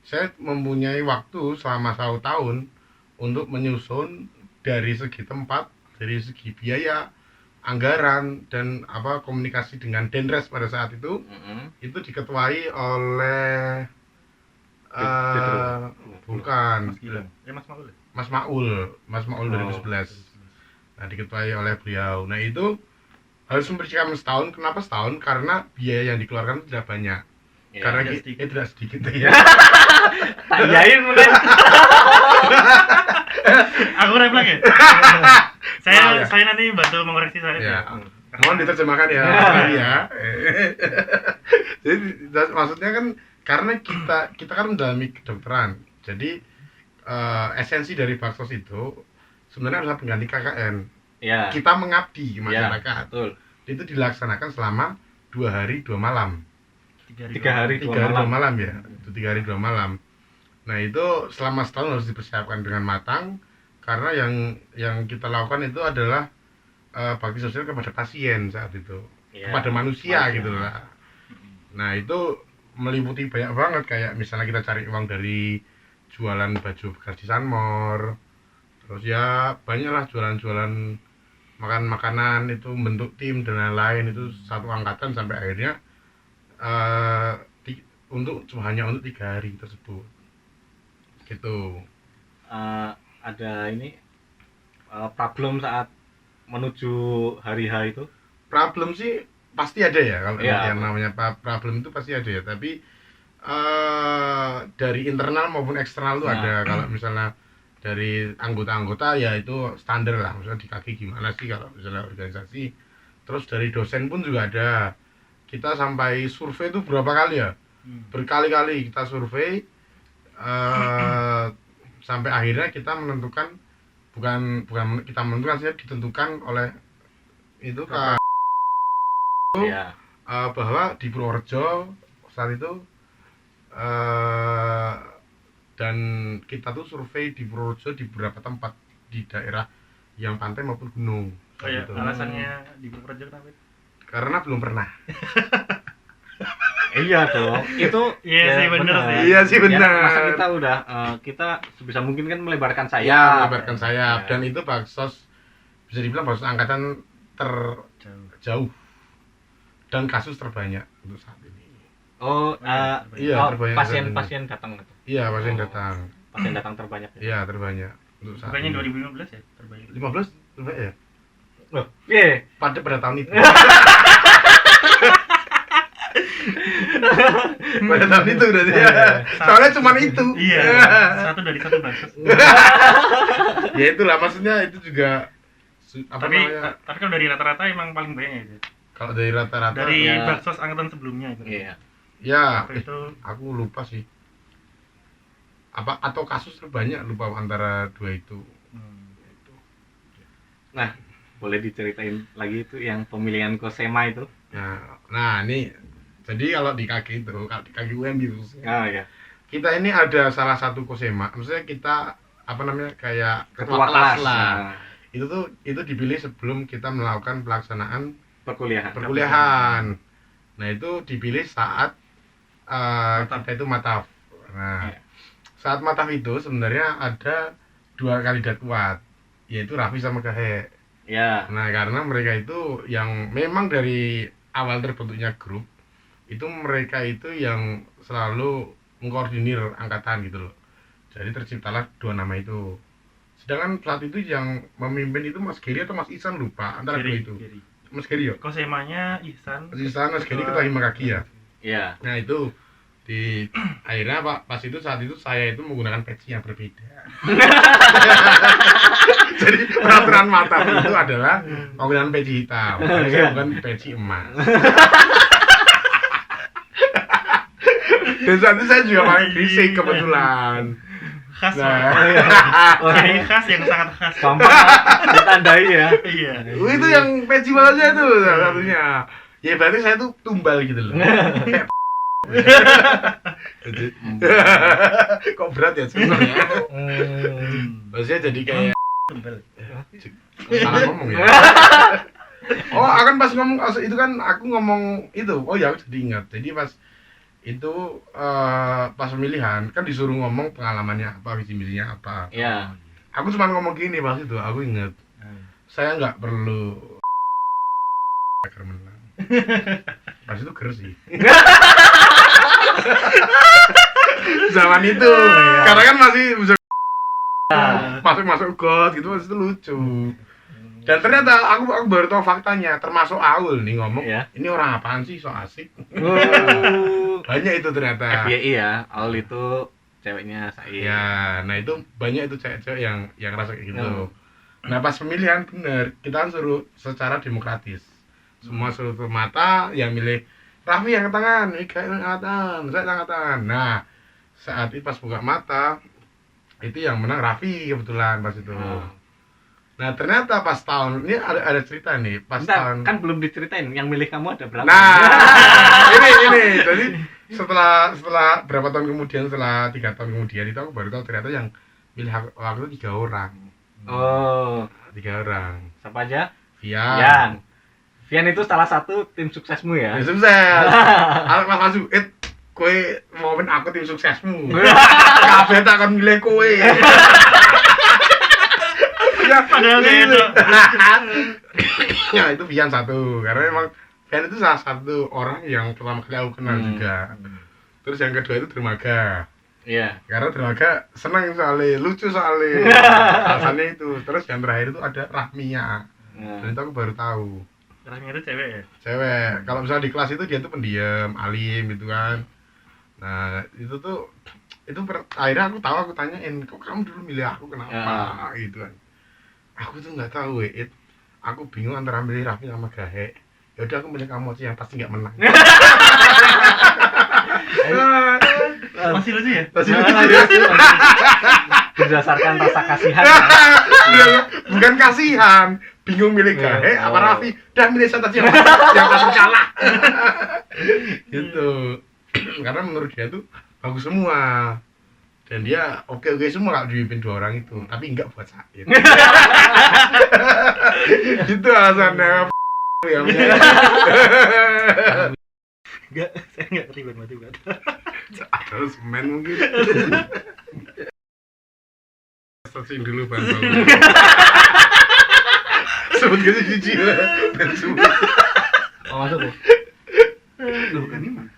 [SPEAKER 1] saya mempunyai waktu selama 1 tahun untuk menyusun dari segi tempat, dari segi biaya, anggaran dan komunikasi dengan Denres pada saat itu. Itu diketuai oleh bukan Mas Maul 2011. Nah diketuai oleh beliau. Nah itu harus mempersiapkan setahun. Kenapa setahun? Karena biaya yang dikeluarkan tidak banyak. Karena tidak sedikit ya.
[SPEAKER 2] Tanyain mungkin.
[SPEAKER 3] Aku refleks ya. Saya nanti bantu mengoreksi saya.
[SPEAKER 1] Ya. Mohon diterjemahkan ya. Ya. Jadi maksudnya kan karena kita kan mendalami kedokteran. Jadi esensi dari Baksos itu sebenarnya adalah pengganti KKN.
[SPEAKER 2] Ya.
[SPEAKER 1] Kita mengabdi ke masyarakat.
[SPEAKER 2] Betul.
[SPEAKER 1] Itu dilaksanakan selama 2 hari 2 malam.
[SPEAKER 2] 3 hari 2
[SPEAKER 1] malam ya. Itu 3 hari 2 malam. Nah itu selama setahun harus dipersiapkan dengan matang karena yang kita lakukan itu adalah bakti sosial kepada pasien saat itu, kepada manusia gitu lah. Nah itu meliputi banyak banget kayak misalnya kita cari uang dari jualan baju bekas di Sanmor, terus ya banyaklah jualan makanan itu bentuk tim dan lain-lain. Itu satu angkatan sampai akhirnya hanya untuk 3 hari tersebut. gitu.
[SPEAKER 2] Ada ini problem saat menuju hari H itu?
[SPEAKER 1] Problem sih pasti ada ya, kalau
[SPEAKER 2] Iya.
[SPEAKER 1] yang namanya problem itu pasti ada ya, tapi dari internal maupun eksternal tuh
[SPEAKER 2] Nah.
[SPEAKER 1] ada. Kalau misalnya dari anggota-anggota ya itu standar lah, misalnya di kaki gimana sih kalau misalnya organisasi. Terus dari dosen pun juga ada. Kita sampai survei itu berapa kali ya? Berkali-kali kita survei sampai akhirnya kita menentukan, bukan kita menentukan sih, ditentukan oleh itu Kak
[SPEAKER 2] Iya.
[SPEAKER 1] bahwa di Purworejo saat itu dan kita tuh survei di Purworejo di beberapa tempat di daerah yang pantai maupun gunung.
[SPEAKER 3] Oh ya,
[SPEAKER 1] gitu.
[SPEAKER 3] alasannya di Purworejo kenapa?
[SPEAKER 1] Karena belum pernah.
[SPEAKER 2] Iya dong. Itu
[SPEAKER 3] Iya sih, bener sih.
[SPEAKER 1] Iya sih,
[SPEAKER 2] Ya,
[SPEAKER 1] benar.
[SPEAKER 2] masa kita udah kita sebisa mungkin kan melebarkan sayap.
[SPEAKER 1] Ya, melebarkan sayap.
[SPEAKER 2] Ya.
[SPEAKER 1] Dan itu baksos, bisa dibilang baksos angkatan terjauh dan kasus terbanyak untuk saat ini.
[SPEAKER 2] Oh,
[SPEAKER 1] Iya, terbanyak
[SPEAKER 2] pasien datang itu.
[SPEAKER 1] Iya, pasien
[SPEAKER 2] Oh.
[SPEAKER 1] datang.
[SPEAKER 2] Pasien datang terbanyak ya.
[SPEAKER 1] Iya, terbanyak untuk saat
[SPEAKER 3] Bukannya
[SPEAKER 1] ini.
[SPEAKER 3] 2015 ya terbaik.
[SPEAKER 1] 15 terbanyak ya?
[SPEAKER 2] Loh, iya.
[SPEAKER 1] Pada tahun itu. Pada tahun itu berarti ya. Soalnya cuma itu.
[SPEAKER 3] Iya, satu dari satu bagus.
[SPEAKER 1] Ya itulah, maksudnya itu juga apa
[SPEAKER 3] Tapi
[SPEAKER 1] namanya?
[SPEAKER 3] tapi kalau dari rata-rata emang paling banyak ya. Dit?
[SPEAKER 1] Kalau dari rata-rata
[SPEAKER 3] Dari
[SPEAKER 2] ya.
[SPEAKER 3] baksos angkatan sebelumnya itu.
[SPEAKER 2] Iya.
[SPEAKER 1] ya
[SPEAKER 3] Waktu itu
[SPEAKER 1] aku lupa sih. Apa atau kasus terbanyak, lupa antara dua itu.
[SPEAKER 2] Nah, boleh diceritain lagi itu yang pemilihan Kosema itu?
[SPEAKER 1] Nah ini jadi kalau di KG itu, kalau di KG UMB khususnya,
[SPEAKER 2] Oh iya.
[SPEAKER 1] kita ini ada salah satu kosema, maksudnya kita apa namanya kayak
[SPEAKER 2] Ketua kelas
[SPEAKER 1] lah.
[SPEAKER 2] nah,
[SPEAKER 1] Itu dipilih sebelum kita melakukan pelaksanaan
[SPEAKER 2] perkuliahan.
[SPEAKER 1] perkuliahan. Nah itu dipilih saat
[SPEAKER 3] Mataf.
[SPEAKER 1] kita itu mataf. Nah
[SPEAKER 2] Iya.
[SPEAKER 1] saat mataf itu sebenarnya ada 2 kandidat kuat, yaitu Raffi sama Gahe.
[SPEAKER 2] Ya.
[SPEAKER 1] Nah karena mereka itu yang memang dari awal terbentuknya grup itu, mereka itu yang selalu mengkoordinir angkatan gitu loh. Jadi terciptalah 2 nama itu. Sedangkan saat itu yang memimpin itu Mas Giri atau Mas Ihsan, lupa antara dua itu. Mas Giri ya?
[SPEAKER 3] Kosemanya Ihsan.
[SPEAKER 1] Mas Ihsan, Mas Giri ketua Himakaki ya.
[SPEAKER 2] Iya.
[SPEAKER 1] Nah itu di akhirnya pas itu saat itu saya itu menggunakan peci yang berbeda. Jadi peraturan mataf itu adalah menggunakan peci hitam, saya bukan peci emas. Dan saat itu saya juga pakai fisik kebetulan.
[SPEAKER 3] Khas.
[SPEAKER 1] Nah,
[SPEAKER 3] Ciri khas yang sangat khas.
[SPEAKER 2] Gampang ditandai ya.
[SPEAKER 3] Iya.
[SPEAKER 1] itu yang peci malasnya itu salah satunya. Ya berarti saya tuh tumbal gitu loh. Kayak Jadi, kok berat ya sebenarnya? Maksudnya jadi kayak salah ngomong ya. Oh, akan pas ngomong itu kan aku ngomong itu. Oh ya, aku jadi ingat. Jadi pas itu pas pemilihan kan disuruh ngomong pengalamannya apa, visi misinya apa.
[SPEAKER 2] Iya.
[SPEAKER 1] Aku cuma ngomong gini pas itu, aku ingat. Saya nggak perlu agar menang. Pas itu ger sih. Zaman itu, karena kan masih bisa masuk got gitu, masih itu lucu. Dan ternyata aku baru tahu faktanya, termasuk Aul nih ngomong,
[SPEAKER 2] Iya.
[SPEAKER 1] ini orang apaan sih, so asik.
[SPEAKER 2] Oh.
[SPEAKER 1] Banyak itu ternyata.
[SPEAKER 2] FYI ya, Aul itu ceweknya Said.
[SPEAKER 1] Ya, nah itu banyak itu cewek-cewek yang rasa kayak gitu.
[SPEAKER 2] Hmm.
[SPEAKER 1] Nah pas pemilihan bener, kita kan suruh secara demokratis. Semua suruh tutup mata, yang milih Raffi yang tangan, Ika yang angkatan, saya yang angkatan. Nah saat itu pas buka mata, itu yang menang Raffi kebetulan pas itu. Nah ternyata pas tahun ini ada cerita nih, pas
[SPEAKER 2] Bentar,
[SPEAKER 1] tahun
[SPEAKER 2] kan belum diceritain yang milih kamu ada berapa?
[SPEAKER 1] nah ini jadi setelah berapa tahun kemudian, setelah 3 tahun kemudian itu aku baru tahu ternyata yang milih waktu itu 3 orang.
[SPEAKER 2] Oh,
[SPEAKER 1] 3 orang.
[SPEAKER 2] siapa aja?
[SPEAKER 1] Vian.
[SPEAKER 2] Vian itu salah satu tim suksesmu ya?
[SPEAKER 1] Ya sukses. Aku langsung kowe mau aku tim suksesmu. Kabeh tak akan milih kowe. Ya
[SPEAKER 3] Padahal
[SPEAKER 1] gitu.
[SPEAKER 3] beda.
[SPEAKER 1] Ya itu Vian satu, karena memang Vian itu salah satu orang yang pertama kali aku kenal juga. Terus yang kedua itu Dermaga.
[SPEAKER 2] Iya.
[SPEAKER 1] Karena Dermaga seneng soalnya, lucu soalnya. Alasannya itu. Terus yang terakhir itu ada Rahmia. Dan itu aku baru tahu.
[SPEAKER 3] Rahmia itu cewek ya?
[SPEAKER 1] Cewek. Kalau misalnya di kelas itu dia tuh pendiam, alim gitu kan. Nah, itu tuh akhirnya aku tahu, aku tanyain, kok kamu dulu milih aku kenapa gitu kan. Aku tuh nggak tahu aku bingung antara milih Raffi sama Gahe. Ya udah aku milih kamu aja yang pasti nggak menang.
[SPEAKER 3] Masih lucu ya?
[SPEAKER 1] Masih
[SPEAKER 2] berdasarkan rasa kasihan.
[SPEAKER 1] Bukan kasihan, bingung milih Gahe apa Raffi, dan milih satu aja yang pasti kalah. Gitu. Karena menurut dia tuh bagus semua. Dan dia oke semua kalau dipimpin 2 orang itu, tapi enggak buat Said. Gitu alasannya. Ya.
[SPEAKER 3] Enggak, saya enggak ngerti banget.
[SPEAKER 1] Harus main mungkin. Searching dulu Bang. Sebut gitu cici lah.
[SPEAKER 2] Oh, masuk tuh.
[SPEAKER 4] Lu bukan ini mana?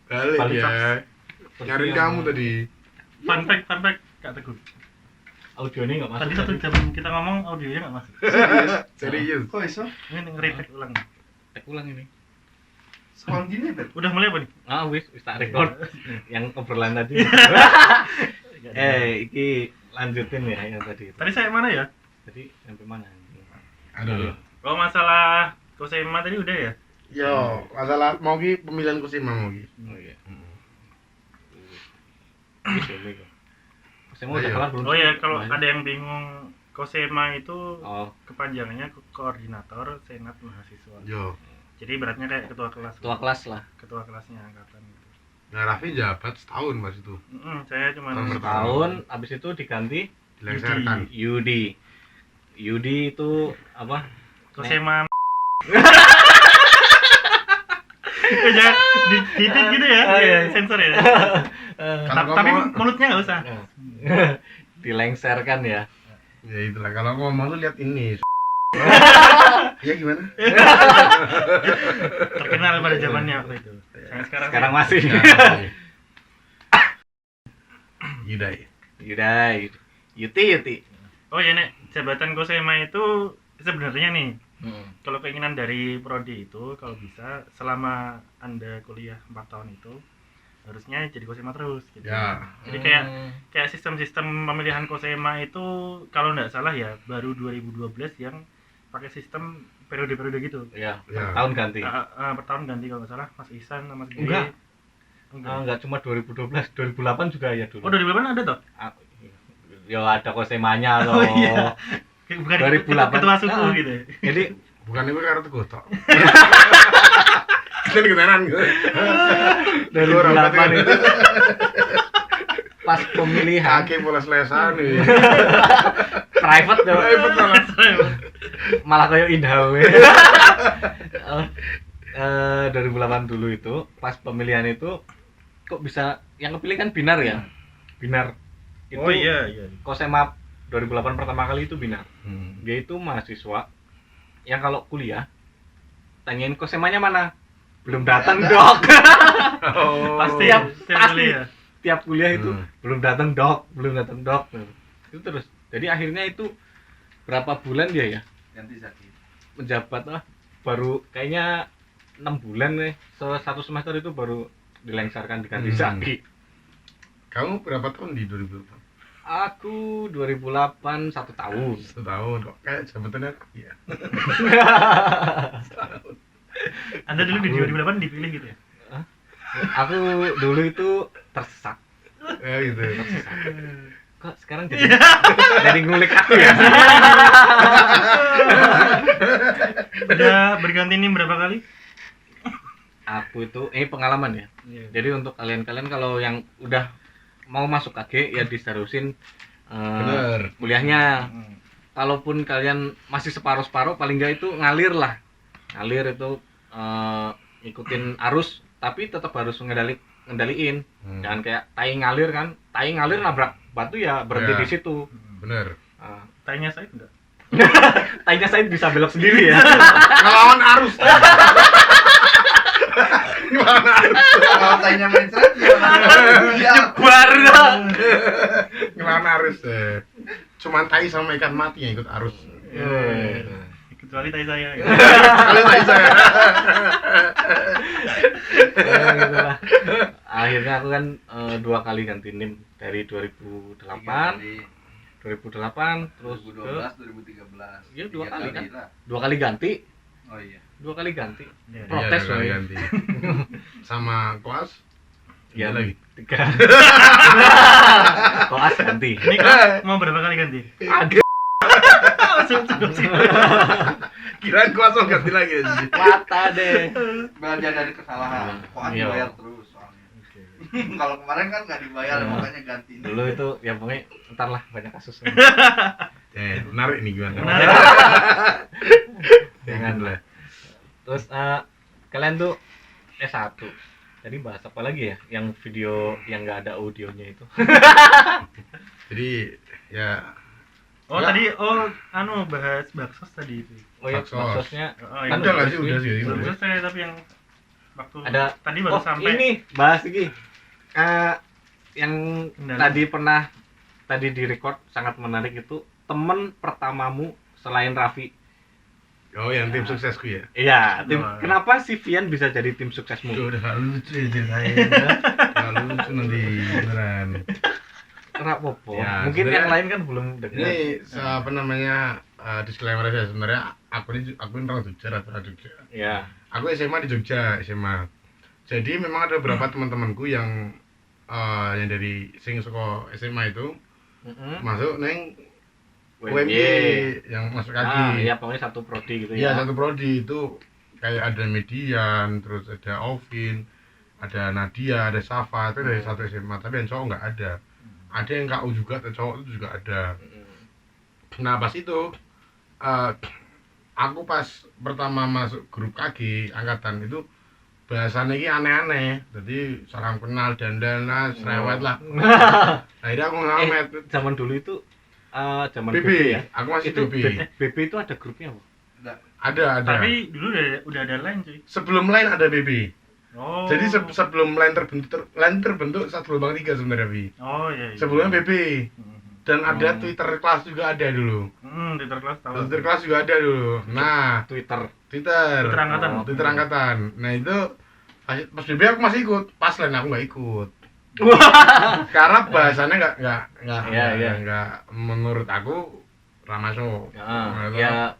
[SPEAKER 1] Balik ya. Nyariin kamu tadi.
[SPEAKER 3] Fun fact Kak Teguh.
[SPEAKER 2] Audionya nggak masuk.
[SPEAKER 3] Tadi 1 jam kita ngomong audionya nggak masuk.
[SPEAKER 1] Serius.
[SPEAKER 4] Kok iso?
[SPEAKER 3] Ini nge-retake ulang.
[SPEAKER 2] Tek ulang ini.
[SPEAKER 4] Soal gini, Bet.
[SPEAKER 3] Udah mulai apa nih?
[SPEAKER 2] Wis tak record yang obrolan tadi. Iki lanjutin ya yang tadi.
[SPEAKER 3] Tadi saya mana ya?
[SPEAKER 2] Tadi sampai mana?
[SPEAKER 1] Aduh.
[SPEAKER 3] Oh, masalah Kosema tadi udah ya?
[SPEAKER 1] Yo, masalah mau pemilihan Kusima mau
[SPEAKER 2] Oh iya. Saya mau udah
[SPEAKER 1] Ayo.
[SPEAKER 2] kelar belum?
[SPEAKER 3] Oh ya, kalau
[SPEAKER 2] Masih?
[SPEAKER 3] ada yang bingung, Kosema itu
[SPEAKER 2] Oh,
[SPEAKER 3] kepanjangannya Koordinator Senat Mahasiswa.
[SPEAKER 1] Yo.
[SPEAKER 3] Jadi beratnya kayak ketua kelas.
[SPEAKER 2] ketua kelas lah.
[SPEAKER 3] Ketua kelasnya angkatan gitu.
[SPEAKER 1] Nah, Raffi jabat setahun Mas itu.
[SPEAKER 3] Saya cuma
[SPEAKER 1] Tahun pertama.
[SPEAKER 2] Tahun abis itu diganti
[SPEAKER 1] Dilengsarkan.
[SPEAKER 2] Yudi. Yudi itu apa?
[SPEAKER 3] Kosema. Ya, ditit gitu ya,
[SPEAKER 2] Oh, iya.
[SPEAKER 3] sensor ya.
[SPEAKER 1] Kalau
[SPEAKER 3] Tapi
[SPEAKER 1] ngomong-
[SPEAKER 3] mulutnya nggak usah.
[SPEAKER 2] Dilengserkan ya.
[SPEAKER 1] Ya itulah, kalau ngomong tuh lihat ini. Iya gimana?
[SPEAKER 3] Terkenal pada zamannya waktu itu.
[SPEAKER 2] Sekarang masih.
[SPEAKER 1] Yudai.
[SPEAKER 2] Yudai. Yuti.
[SPEAKER 3] Oh ya Nek, jabatan Kosema itu sebenarnya nih, kalau keinginan dari prodi itu kalau bisa selama Anda kuliah 4 tahun itu harusnya jadi Kosema terus gitu.
[SPEAKER 1] Ya.
[SPEAKER 3] Jadi kayak sistem-sistem pemilihan Kosema itu kalau nggak salah ya baru 2012 yang pakai sistem periode-periode gitu.
[SPEAKER 2] Ya,
[SPEAKER 1] Ya.
[SPEAKER 2] tahun ganti.
[SPEAKER 3] Per tahun ganti kalau nggak salah, Mas Ihsan sama Mas Giri.
[SPEAKER 2] Enggak cuma 2012, 2008 juga ya dulu.
[SPEAKER 3] Oh 2008 ada toh?
[SPEAKER 2] Ya ada Kosemanya loh.
[SPEAKER 3] Oh, iya. Bukan
[SPEAKER 2] 2008.
[SPEAKER 3] ketua suku gitu.
[SPEAKER 2] Jadi
[SPEAKER 1] Bukan itu karena itu gotok. Kita ketenan gitu.
[SPEAKER 2] 2008 itu pas pemilihan
[SPEAKER 1] Kaki poles lesan nih.
[SPEAKER 2] private tuh.
[SPEAKER 1] Private malah.
[SPEAKER 2] Malah kayak Indah we. 2008 dulu itu pas pemilihan itu kok bisa yang kepilih kan Binar ya. Binar. Itu
[SPEAKER 3] Oh iya.
[SPEAKER 2] Kosema 2008 pertama kali itu Binar.
[SPEAKER 1] Hmm.
[SPEAKER 2] Dia itu mahasiswa yang kalau kuliah tanyain Kosemanya mana? Belum datang, Dok.
[SPEAKER 1] Oh.
[SPEAKER 3] Pasti
[SPEAKER 2] Pasti.
[SPEAKER 3] kuliah.
[SPEAKER 2] Tiap kuliah itu
[SPEAKER 1] Hmm.
[SPEAKER 2] belum datang, Dok. Itu terus. Jadi akhirnya itu berapa bulan dia ya
[SPEAKER 4] Ganti sakit.
[SPEAKER 2] menjabat lah. Baru kayaknya 6 bulan nih. Satu semester itu baru dilengsarkan diganti Zaki.
[SPEAKER 1] Kamu berapa tahun di 2008?
[SPEAKER 2] Aku 2008 1 tahun.
[SPEAKER 1] Setahun kok. Kayak jabatannya iya.
[SPEAKER 3] Anda dulu di 2008 dipilih gitu ya?
[SPEAKER 2] Aku dulu itu tersesat.
[SPEAKER 1] Ya gitu.
[SPEAKER 2] Kok sekarang jadi ngulik aku ya?
[SPEAKER 3] Udah berganti nim berapa kali?
[SPEAKER 2] Aku itu pengalaman ya.
[SPEAKER 3] Iya.
[SPEAKER 2] Jadi untuk kalian-kalian kalau yang udah mau masuk KG ya diserusin
[SPEAKER 1] Bener.
[SPEAKER 2] kuliahnya. Kalaupun kalian masih separuh-separuh paling enggak itu ngalir lah. Ngalir itu ikutin arus tapi tetap harus ngendaliin. Jangan kayak tai ngalir kan. Tai ngalir nabrak batu ya berhenti
[SPEAKER 1] Ya.
[SPEAKER 2] di situ.
[SPEAKER 1] Bener.
[SPEAKER 3] Tanya saya enggak?
[SPEAKER 2] Tainya saya bisa belok sendiri ya.
[SPEAKER 1] Ngelawan arus. Gimana harus?
[SPEAKER 4] Kalau tanya mindset ya.
[SPEAKER 2] Nyebar dah.
[SPEAKER 1] Gimana harus? Cuman tai sama ikan mati yang ikut arus.
[SPEAKER 3] Kecuali tai saya.
[SPEAKER 1] Kalau tai saya.
[SPEAKER 2] Ya, gitu lah. Akhirnya aku kan 2 kali ganti NIM dari 2008 terus ke
[SPEAKER 4] 2012, 2013.
[SPEAKER 2] Iya, 2
[SPEAKER 4] Tiga
[SPEAKER 2] kali kan?
[SPEAKER 4] lah.
[SPEAKER 2] 2 kali ganti.
[SPEAKER 4] Oh iya.
[SPEAKER 2] 2 kali ganti.
[SPEAKER 3] Iya,
[SPEAKER 2] Protes
[SPEAKER 1] Iya,
[SPEAKER 2] woy.
[SPEAKER 1] ganti. Sama kelas.
[SPEAKER 2] Iya
[SPEAKER 1] lagi.
[SPEAKER 2] 3. Koas ganti.
[SPEAKER 3] Ini kelas mau berapa kali ganti?
[SPEAKER 2] Ada
[SPEAKER 3] Cukup.
[SPEAKER 1] Kirain kelas mau ganti lagi.
[SPEAKER 2] mata deh.
[SPEAKER 4] Belajar dari kesalahan. Kok
[SPEAKER 2] Iya.
[SPEAKER 4] dibayar terus soalnya. Kalau kemarin kan nggak dibayar,
[SPEAKER 2] Iya.
[SPEAKER 4] makanya ganti.
[SPEAKER 2] Dulu itu ya pokoknya ntar lah banyak kasus.
[SPEAKER 1] Menarik nih gimana?
[SPEAKER 3] Menarik.
[SPEAKER 1] Jangan lah.
[SPEAKER 2] Terus kalian tuh S1. Tadi bahas apa lagi ya? Yang video yang nggak ada audionya itu.
[SPEAKER 1] Jadi ya
[SPEAKER 3] Oh
[SPEAKER 1] Ya.
[SPEAKER 3] tadi bahas baksos tadi itu.
[SPEAKER 2] Oh ya,
[SPEAKER 1] Baksos.
[SPEAKER 2] maksudnya
[SPEAKER 3] Oh
[SPEAKER 2] Kan
[SPEAKER 1] udah nggak
[SPEAKER 2] udah
[SPEAKER 1] sih udah sih.
[SPEAKER 3] belum selesai tapi yang waktu
[SPEAKER 2] ada
[SPEAKER 3] tadi baru sampai
[SPEAKER 2] ini bahas lagi. Yang
[SPEAKER 3] Kendala.
[SPEAKER 2] tadi di record sangat menarik itu temen pertamamu selain Raffi.
[SPEAKER 1] Oh yang tim suksesku ya.
[SPEAKER 2] Iya,
[SPEAKER 3] Wah.
[SPEAKER 2] kenapa si Vian bisa jadi tim suksesmu?
[SPEAKER 1] Udah gak lucu ya ceritanya. Gak lucu nanti beneran.
[SPEAKER 2] Kenapa, Po?
[SPEAKER 1] Ya,
[SPEAKER 2] Mungkin
[SPEAKER 1] sebenarnya-
[SPEAKER 2] yang lain kan belum dengar.
[SPEAKER 1] Ini apa namanya disclaimer aja sebenarnya aku ini orang Jogja rata Jogja.
[SPEAKER 2] Ya.
[SPEAKER 1] Aku SMA di Jogja SMA. Jadi memang ada beberapa teman-temanku yang dari sing saka SMA itu masuk neng UMY yang masuk kaki.
[SPEAKER 2] Iya, pokoknya satu prodi gitu
[SPEAKER 1] Iya
[SPEAKER 2] ya.
[SPEAKER 1] satu prodi itu kayak ada Median, terus ada Ovin, ada Nadia, ada Safa itu dari satu SMA. Tapi yang cowok nggak ada. Ada yang KU juga, tapi cowok itu juga ada. Nah pas itu aku pas pertama masuk grup KG angkatan itu bahasannya ini aneh-aneh. Jadi salam kenal dandan serewet lah. Akhirnya aku ngamet.
[SPEAKER 2] Zaman dulu itu zaman
[SPEAKER 1] BB
[SPEAKER 2] BB ya.
[SPEAKER 1] aku masih
[SPEAKER 2] Itu
[SPEAKER 1] BB.
[SPEAKER 2] BB itu ada grupnya, Po?
[SPEAKER 1] Ada.
[SPEAKER 3] tapi dulu udah ada lain cuy.
[SPEAKER 1] Sebelum lain ada BB.
[SPEAKER 3] Oh.
[SPEAKER 1] Jadi sebelum line terbentuk saat gelombang 3 sebenarnya Bi.
[SPEAKER 3] Oh iya.
[SPEAKER 1] Sebelumnya BB dan ada
[SPEAKER 2] Oh.
[SPEAKER 1] Twitter kelas juga ada dulu.
[SPEAKER 3] Twitter kelas tahu.
[SPEAKER 1] Twitter kelas juga ada dulu. Nah,
[SPEAKER 2] Twitter.
[SPEAKER 1] Twitter.
[SPEAKER 3] Twitter angkatan.
[SPEAKER 2] Oh.
[SPEAKER 1] Twitter angkatan. Nah itu pas BB aku masih ikut, pas line aku nggak ikut. Karena bahasannya nggak menurut aku ramasuk.
[SPEAKER 2] Ya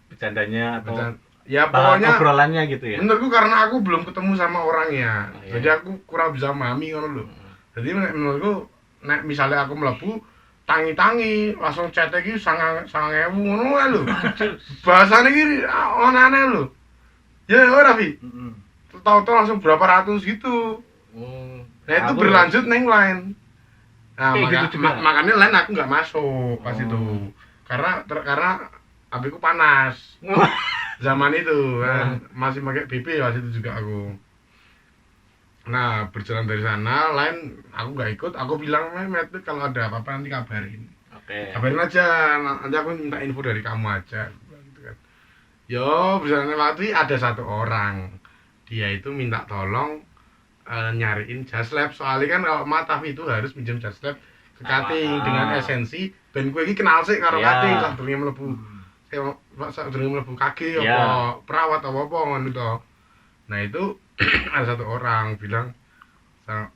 [SPEAKER 2] bercandanya atau
[SPEAKER 1] Ya
[SPEAKER 2] bahan
[SPEAKER 1] pokoknya
[SPEAKER 2] obrolannya gitu ya.
[SPEAKER 1] menurutku karena aku belum ketemu sama orangnya.
[SPEAKER 2] Oh, iya.
[SPEAKER 1] Jadi aku kurang bisa memahami ngono lho. Jadi menurutku nek misalnya aku mlebu tangi-tangi langsung chat iki 9.000 ngono ae lho. Bahasane iki aneh lho. Ya ora Fi. Tahu-tahu langsung berapa ratus gitu. Nah itu
[SPEAKER 2] Aku-
[SPEAKER 1] berlanjut neng line. Nah
[SPEAKER 2] Kayak gitu juga.
[SPEAKER 1] makanya line aku nggak masuk pas itu. Karena HP-ku panas. Zaman itu kan masih pakai BP pas itu juga aku. Nah berjalan dari sana lain aku nggak ikut, aku bilang Met kalau ada apa-apa nanti kabarin.
[SPEAKER 2] Oke.
[SPEAKER 1] Kabarin aja, nanti aku minta info dari kamu aja gitu kan. Yo berjalan waktu ada satu orang dia itu minta tolong nyariin Jaslab, soalnya kan kalau Mataf itu harus minjem Jaslab ke cutting dengan esensi ben kowe iki kenal sih karo
[SPEAKER 2] Iya.
[SPEAKER 1] cutting sak durunge mlebu. Sak durunge mlebu kaki
[SPEAKER 2] Iya.
[SPEAKER 1] apa perawat apa ngono to. Nah itu ada satu orang bilang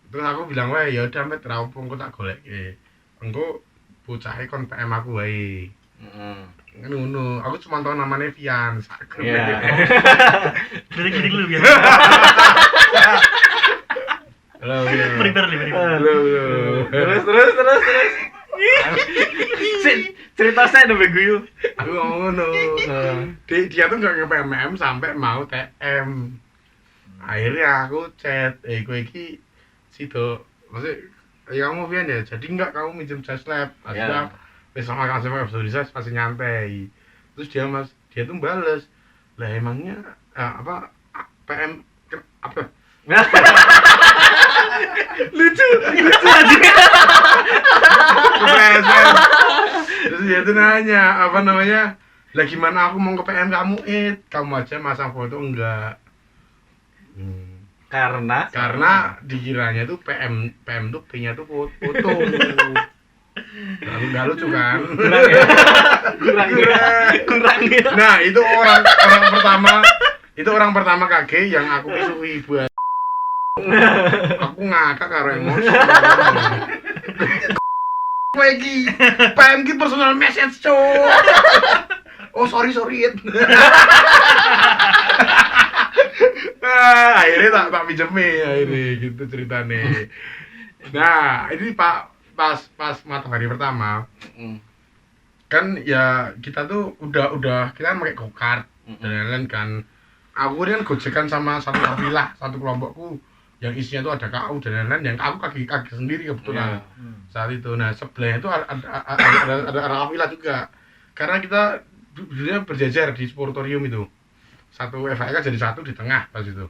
[SPEAKER 1] terus aku bilang wae ya udah Met ra opo engko tak golekke. Engko bocahe kon PM aku wae. Ngono, aku cuma tahu namanya Vian.
[SPEAKER 2] Iya.
[SPEAKER 3] Kritik lu biar.
[SPEAKER 1] Halo.
[SPEAKER 3] Prepare nih, prepare.
[SPEAKER 1] Halo.
[SPEAKER 2] Terus. Cerita saya udah beguyu.
[SPEAKER 1] Aku ngomong ngono. Dia tuh nggak nge-PMM sampai mau TM. Akhirnya aku chat, kowe iki sido, maksudnya ya kamu Vian ya, jadi enggak kamu minjem Jaslab. Akhirnya wis sama kasih Riza masih nyantai. Terus dia tuh bales, lah emangnya PM apa?
[SPEAKER 2] Lucu aja.
[SPEAKER 1] Kepleset. Terus dia tuh nanya apa namanya, lah gimana aku mau ke PM kamu kamu aja masang foto enggak. Karena dikiranya tuh PM tuh P-nya tuh foto. Nggak lucu kan?
[SPEAKER 2] Kurang ya.
[SPEAKER 1] Nah, itu orang pertama KG yang aku pisui buat. Aku ngakak karo emosi. Kowe iki PM ki personal message, cuk. Oh, sorry. Akhirnya tak pinjemi akhirnya gitu ceritanya. Nah, ini pas matahari pertama kan ya kita tuh udah kita kan pakai go-kart dan lain-lain kan. Aku kan gojekan sama satu kafilah, satu kelompokku yang isinya tuh ada KU dan lain-lain, yang aku kaki sendiri kebetulan saat itu. Nah, sebelahnya itu ada kafilah juga, karena kita dulunya berjejer di sportorium itu, satu FAK jadi satu di tengah pas itu.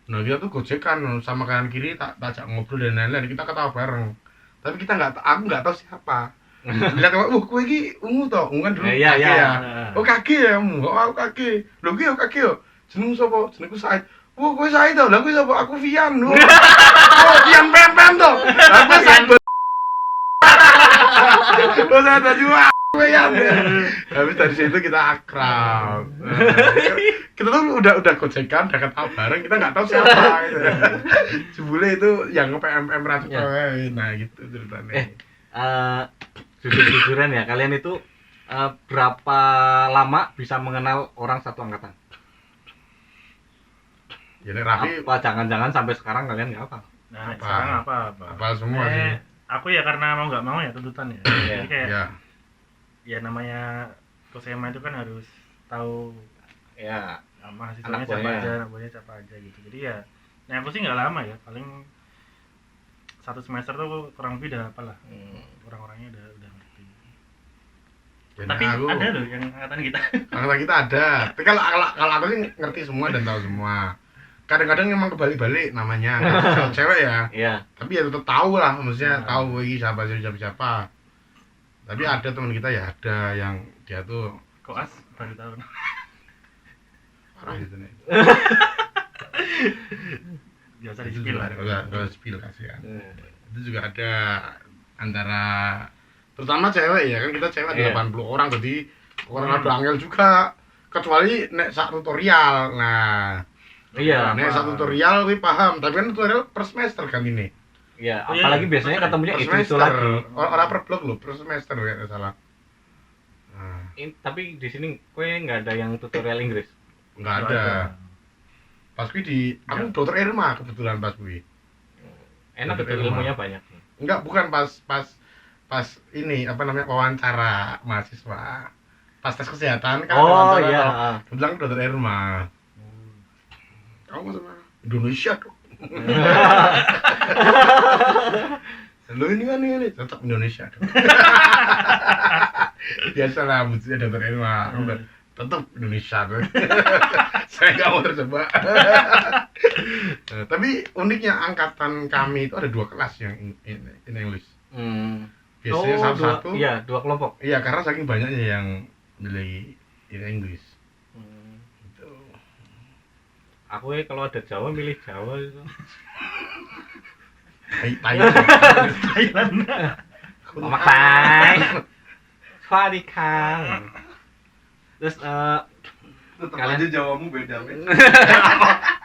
[SPEAKER 1] Nah, kita tuh gojekan sama kanan kiri, tak ajak ngobrol dan lain-lain, kita ketawa bareng. Tapi aku nggak tahu siapa. Lihat, kowe iki ungu toh, ungu kan dulu
[SPEAKER 2] Iya.
[SPEAKER 1] Oh, kaki ya kamu. Oh, aku kaki. Lho ki yo kaki yo. Jenengmu sapa? Jenengku Said. Oh, kowe Said toh. Lah kowe sapa? Aku Vian. Oh, Vian pem toh. Lah kowe Said. Oh, saya tadi kowe ya. Habis dari situ kita akrab. Kita tuh udah gojekan, udah ketawa bareng, kita nggak tahu siapa gitu. Jebule itu yang PM ratu kowe. Nah, gitu ceritanya.
[SPEAKER 2] Jujur-jujuran ya, kalian itu berapa lama bisa mengenal orang satu angkatan?
[SPEAKER 1] Jadi Raffi
[SPEAKER 2] Apa jangan-jangan sampai sekarang kalian nggak apa?
[SPEAKER 3] Nah,
[SPEAKER 1] Apa?
[SPEAKER 3] sekarang apa?
[SPEAKER 1] apa semua sih?
[SPEAKER 3] Aku ya karena mau nggak mau ya tuntutan ya. Jadi kayak
[SPEAKER 1] Ya.
[SPEAKER 3] ya namanya Kosema itu kan harus tahu
[SPEAKER 2] Ya,
[SPEAKER 3] mahasiswanya
[SPEAKER 2] Anak
[SPEAKER 3] siapa
[SPEAKER 2] buahnya.
[SPEAKER 3] aja, anak buahnya siapa aja gitu. Jadi ya, nah aku sih nggak lama ya, paling satu semester tuh kurang lebih udah apalah, orang-orangnya udah ngerti.
[SPEAKER 1] Jadi
[SPEAKER 3] Tapi ada loh yang angkatan kita.
[SPEAKER 1] angkatan kita ada. Tapi kalau aku sih ngerti semua dan tahu semua. Kadang-kadang emang kebalik-balik namanya. Kalau cewek ya.
[SPEAKER 2] iya.
[SPEAKER 1] Tapi ya tetap tahu lah, maksudnya tahu ini siapa. Tapi ada teman kita ya, ada yang dia tuh
[SPEAKER 3] Koas baru tahun.
[SPEAKER 1] parah gitu nih.
[SPEAKER 3] Biasa di
[SPEAKER 1] Itu
[SPEAKER 3] spill
[SPEAKER 1] juga
[SPEAKER 3] lah.
[SPEAKER 1] ada spill kasihan. Itu juga ada antara terutama cewek ya, kan kita cewek ada
[SPEAKER 2] Iya.
[SPEAKER 1] 80 orang, jadi orang ada angel juga, kecuali nek sak tutorial. Nah,
[SPEAKER 2] Iya.
[SPEAKER 1] nek sak tutorial kuwi paham, tapi kan tutorial per semester kan ini.
[SPEAKER 2] Iya,
[SPEAKER 3] Oh, iya.
[SPEAKER 2] apalagi biasanya ketemunya
[SPEAKER 1] Per
[SPEAKER 2] itu
[SPEAKER 1] semester.
[SPEAKER 2] lagi.
[SPEAKER 1] Orang per blok loh, per semester ya nggak salah. Nah,
[SPEAKER 2] Tapi di sini kue nggak ada yang tutorial Inggris.
[SPEAKER 1] nggak ada. Pas kuwi di aku dokter Irma kebetulan pas kuwi.
[SPEAKER 2] Enak itu
[SPEAKER 1] Tutorial
[SPEAKER 2] ilmunya
[SPEAKER 1] mah.
[SPEAKER 2] banyak.
[SPEAKER 1] Enggak, bukan pas ini apa namanya wawancara mahasiswa. Pas tes kesehatan kan ada
[SPEAKER 2] Oh
[SPEAKER 1] wawancara
[SPEAKER 2] iya.
[SPEAKER 1] toh. Kebetulan aku dokter Irma. Kamu masuk mana? Indonesia dong. Lo ini tetap Indonesia dong. Biasalah musuhnya dokter Irma. Aku bilang, tetap Indonesia dong. Saya nggak mau terjebak. Tapi uniknya angkatan kami itu ada 2 kelas yang in English. Biasanya satu-satu.
[SPEAKER 2] Dua kelompok.
[SPEAKER 1] Iya, karena saking banyaknya yang milih in English. Gitu.
[SPEAKER 2] Aku kalau ada Jawa milih Jawa itu.
[SPEAKER 3] Thailand.
[SPEAKER 2] Makai. Swadika. Terus
[SPEAKER 4] Tetap
[SPEAKER 2] Kalian-
[SPEAKER 4] aja Jawamu beda, men.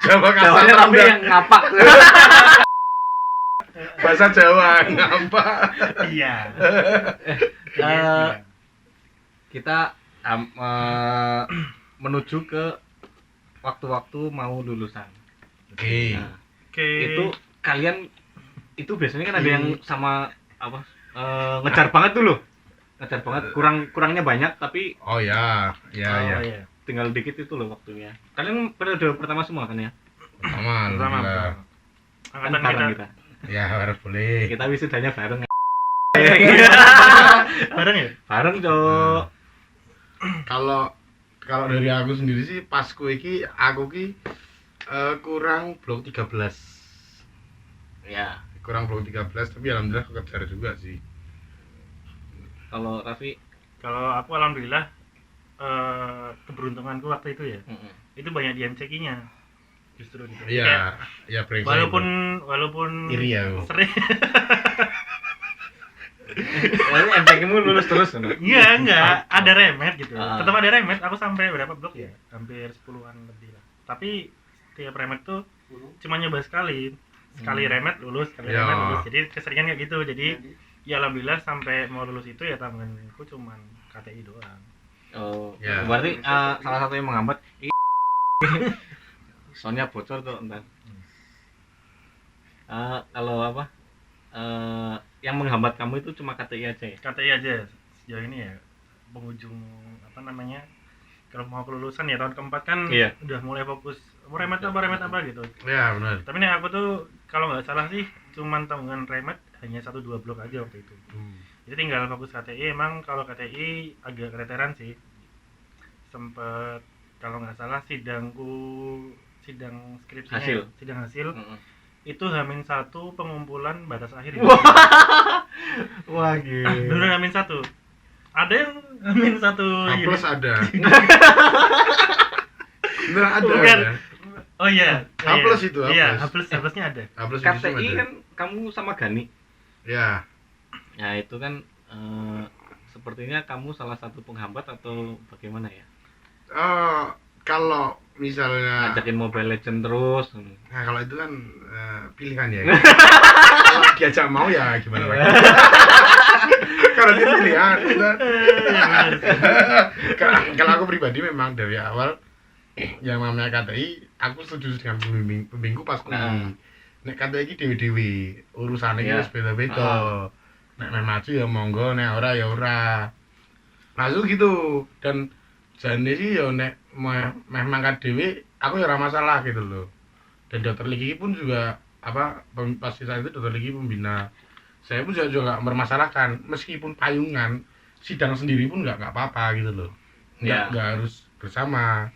[SPEAKER 1] Jawa
[SPEAKER 2] Jawanya
[SPEAKER 1] kasar
[SPEAKER 2] tapi yang ngapak.
[SPEAKER 1] bahasa Jawa ngapa?
[SPEAKER 3] Iya.
[SPEAKER 2] Kita menuju ke waktu-waktu mau lulusan.
[SPEAKER 1] Oke.
[SPEAKER 2] Nah,
[SPEAKER 3] Oke.
[SPEAKER 2] itu kalian itu biasanya kan ada yang sama apa ngejar banget tuh loh, ngejar banget, kurangnya banyak tapi
[SPEAKER 1] Oh ya,
[SPEAKER 3] Oh,
[SPEAKER 1] ya.
[SPEAKER 3] iya.
[SPEAKER 2] tinggal dikit itu loh waktunya. Kalian periode pertama semua kan ya?
[SPEAKER 1] Pertama,
[SPEAKER 3] Pertama.
[SPEAKER 1] alhamdulillah.
[SPEAKER 2] Kan
[SPEAKER 3] Angkatan
[SPEAKER 2] bareng
[SPEAKER 3] kita.
[SPEAKER 2] kita.
[SPEAKER 1] Ya, harus boleh.
[SPEAKER 2] Kita wisudanya bareng.
[SPEAKER 3] Bareng ya?
[SPEAKER 2] Bareng Cok.
[SPEAKER 1] Kalau dari aku sendiri sih pas aku kurang blok 13.
[SPEAKER 2] Ya.
[SPEAKER 1] Kurang blok 13 tapi alhamdulillah kekejar juga sih.
[SPEAKER 2] Kalau Raffi,
[SPEAKER 3] Kalau aku alhamdulillah keberuntunganku waktu itu ya, itu banyak di MCQ-nya. justru gitu.
[SPEAKER 1] Iya, iya
[SPEAKER 3] Kayak,
[SPEAKER 1] brengsek.
[SPEAKER 3] walaupun
[SPEAKER 1] iri ya.
[SPEAKER 3] sering
[SPEAKER 2] Ini MTQ-mu lulus terus kan?
[SPEAKER 3] enggak ada remet gitu.
[SPEAKER 2] Ah.
[SPEAKER 3] Tetap ada remet. Aku sampai berapa blok ya? Hampir 10-an lebih lah. Tapi tiap remet tuh cuma nyoba sekali. Sekali remet lulus, sekali
[SPEAKER 1] Ya.
[SPEAKER 3] remet lulus. Jadi keseringan kayak gitu. Jadi ya alhamdulillah sampai mau lulus itu ya tanggunganku cuman KTI doang.
[SPEAKER 2] Oh,
[SPEAKER 1] Ya.
[SPEAKER 2] berarti salah satu yang menghambat soalnya bocor tuh entar. Kalau apa? Yang menghambat kamu itu cuma KTI aja ya?
[SPEAKER 3] KTI aja sejauh ini ya penghujung apa namanya kalau mau kelulusan ya tahun keempat kan
[SPEAKER 2] Iya.
[SPEAKER 3] udah mulai fokus remet apa gitu.
[SPEAKER 1] Iya, benar.
[SPEAKER 3] Tapi nih aku tuh kalau nggak salah sih cuman tanggungan remet hanya 1-2 blok aja waktu itu. Jadi tinggal fokus KTI. Emang kalau KTI agak keteteran sih. Sempet kalau nggak salah sidang skripsinya,
[SPEAKER 2] Hasil.
[SPEAKER 3] sidang hasil
[SPEAKER 2] Heeh.
[SPEAKER 3] itu H-1 pengumpulan batas akhir.
[SPEAKER 2] Wah, gila.
[SPEAKER 3] Bener H-1. Ada yang H-1
[SPEAKER 1] A plus ada. Bener ada.
[SPEAKER 3] Bukan.
[SPEAKER 1] ada.
[SPEAKER 3] Oh iya.
[SPEAKER 1] A plus itu, A
[SPEAKER 3] Iya,
[SPEAKER 1] plus.
[SPEAKER 3] A plusnya ada.
[SPEAKER 1] A plus
[SPEAKER 2] KTI
[SPEAKER 1] ada.
[SPEAKER 2] kan kamu sama Gani.
[SPEAKER 1] Ya.
[SPEAKER 2] Nah, itu kan sepertinya kamu salah satu penghambat atau bagaimana ya?
[SPEAKER 1] Kalau misalnya
[SPEAKER 2] Ngajakin Mobile Legend terus.
[SPEAKER 1] nah kalau itu kan pilihan ya. Kalau diajak mau ya gimana lagi. Kalau dia pilihan kalau aku pribadi memang dari awal yang namanya KTI aku setuju dengan pembimbingku pas kuliah. Nek KTI iki dewe-dewe urusane iki
[SPEAKER 2] Iya.
[SPEAKER 1] wis beda-beda. Nek meh maju ya monggo, nek ora ya ora. Masuk gitu dan jane sih ya nek meh mangkat dhewe aku ya ora masalah gitu loh. Dan dokter Ligi pun juga apa pas sisa itu dokter Ligi pembina. Saya pun juga nggak mempermasalahkan meskipun payungan sidang sendiri pun nggak apa-apa gitu loh. Nggak harus bersama.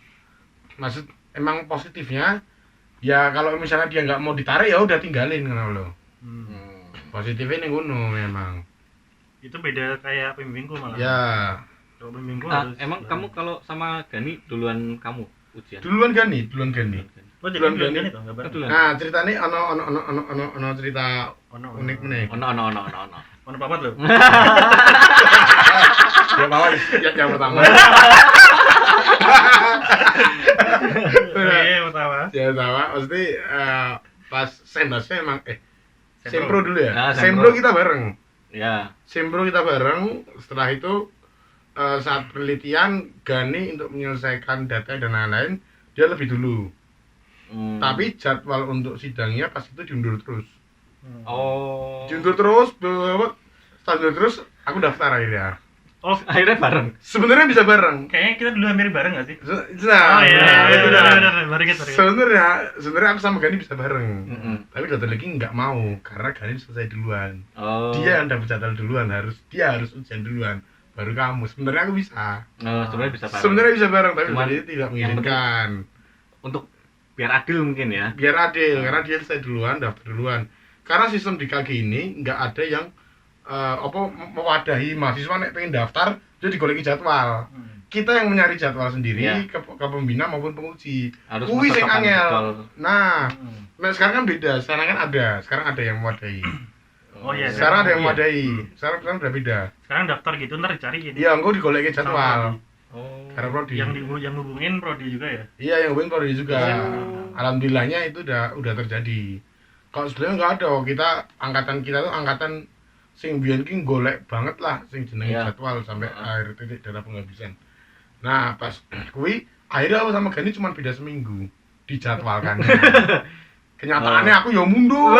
[SPEAKER 1] Maksud emang positifnya ya kalau misalnya dia nggak mau ditarik ya udah tinggalin kan loh. Positifnya nih ngono memang.
[SPEAKER 3] Itu beda kayak pembimbingku malah.
[SPEAKER 1] Ya.
[SPEAKER 3] Kalau pembimbingku harus
[SPEAKER 2] Emang kamu kalau sama Gani duluan kamu ujian?
[SPEAKER 1] Duluan Gani.
[SPEAKER 3] Oh, jadi
[SPEAKER 1] duluan
[SPEAKER 3] duluan
[SPEAKER 1] Gani.
[SPEAKER 3] kan itu enggak bareng.
[SPEAKER 2] Duluan.
[SPEAKER 1] Nah, ceritanya ono cerita unik meneh.
[SPEAKER 2] Ono.
[SPEAKER 3] Ono papat loh.
[SPEAKER 1] Ya bawa yang pertama.
[SPEAKER 3] Oke, pertama.
[SPEAKER 1] Ya sama, pasti pas sembasnya emang
[SPEAKER 3] Sempro.
[SPEAKER 1] Sempro dulu ya.
[SPEAKER 2] Ah,
[SPEAKER 1] Sempro
[SPEAKER 2] Sempro.
[SPEAKER 1] kita bareng.
[SPEAKER 2] Ya.
[SPEAKER 1] Sempro kita bareng. Setelah itu saat penelitian Gani untuk menyelesaikan data dan lain-lain dia lebih dulu. Tapi jadwal untuk sidangnya pas itu diundur terus.
[SPEAKER 2] Oh.
[SPEAKER 1] Diundur terus, terus aku daftar akhirnya.
[SPEAKER 3] Oh,
[SPEAKER 2] Akhirnya bareng.
[SPEAKER 1] Sebenarnya bisa bareng.
[SPEAKER 3] kayaknya kita dulu hampir bareng nggak sih?
[SPEAKER 1] Nah,
[SPEAKER 3] Oh iya,
[SPEAKER 1] itu dah.
[SPEAKER 3] benar. Baru gitu.
[SPEAKER 1] Sebenarnya aku sama Gani bisa bareng. Tapi dokter lagi nggak mau karena Gani selesai duluan.
[SPEAKER 2] Oh.
[SPEAKER 1] Dia yang dapat jadwal duluan, dia harus ujian duluan. Baru kamu. Sebenarnya aku bisa.
[SPEAKER 2] Sebenarnya bisa bareng.
[SPEAKER 1] Sebenarnya bisa bareng, tapi
[SPEAKER 2] Cuman
[SPEAKER 1] dokter tidak
[SPEAKER 2] yang
[SPEAKER 1] mengizinkan.
[SPEAKER 2] Untuk biar adil mungkin ya.
[SPEAKER 1] Biar adil, karena dia selesai duluan, daftar duluan. Karena sistem di KG ini nggak ada yang mewadahi mahasiswa nek pengen daftar dia digoleki jadwal. Kita yang mencari jadwal sendiri
[SPEAKER 2] Iya.
[SPEAKER 1] ke pembina maupun penguji.
[SPEAKER 2] Harus
[SPEAKER 1] Kuwi sing
[SPEAKER 2] menetapkan
[SPEAKER 1] angel.
[SPEAKER 2] jadwal.
[SPEAKER 1] Nah, sekarang kan beda. Sekarang kan sekarang ada yang mewadahi.
[SPEAKER 3] Oh iya.
[SPEAKER 1] Sekarang ada yang
[SPEAKER 3] iya.
[SPEAKER 1] mewadahi. Sekarang kan udah beda.
[SPEAKER 3] Sekarang daftar gitu ntar dicariin.
[SPEAKER 1] Iya, engko digoleki jadwal.
[SPEAKER 2] Oh.
[SPEAKER 1] Karena prodi.
[SPEAKER 3] Yang hubungin prodi juga ya.
[SPEAKER 1] Iya, yang hubungin prodi juga.
[SPEAKER 2] Oh.
[SPEAKER 1] Alhamdulillahnya itu udah terjadi. Kalau sebelumnya nggak ada, kita tuh angkatan sing biyen ki golek banget lah sing jenenge
[SPEAKER 2] Iya.
[SPEAKER 1] jadwal sampai akhir titik data penghabisan. Nah, pas kuwi akhirnya aku sama Gani cuma beda seminggu dijadwalkannya. Kenyataannya aku ya mundur.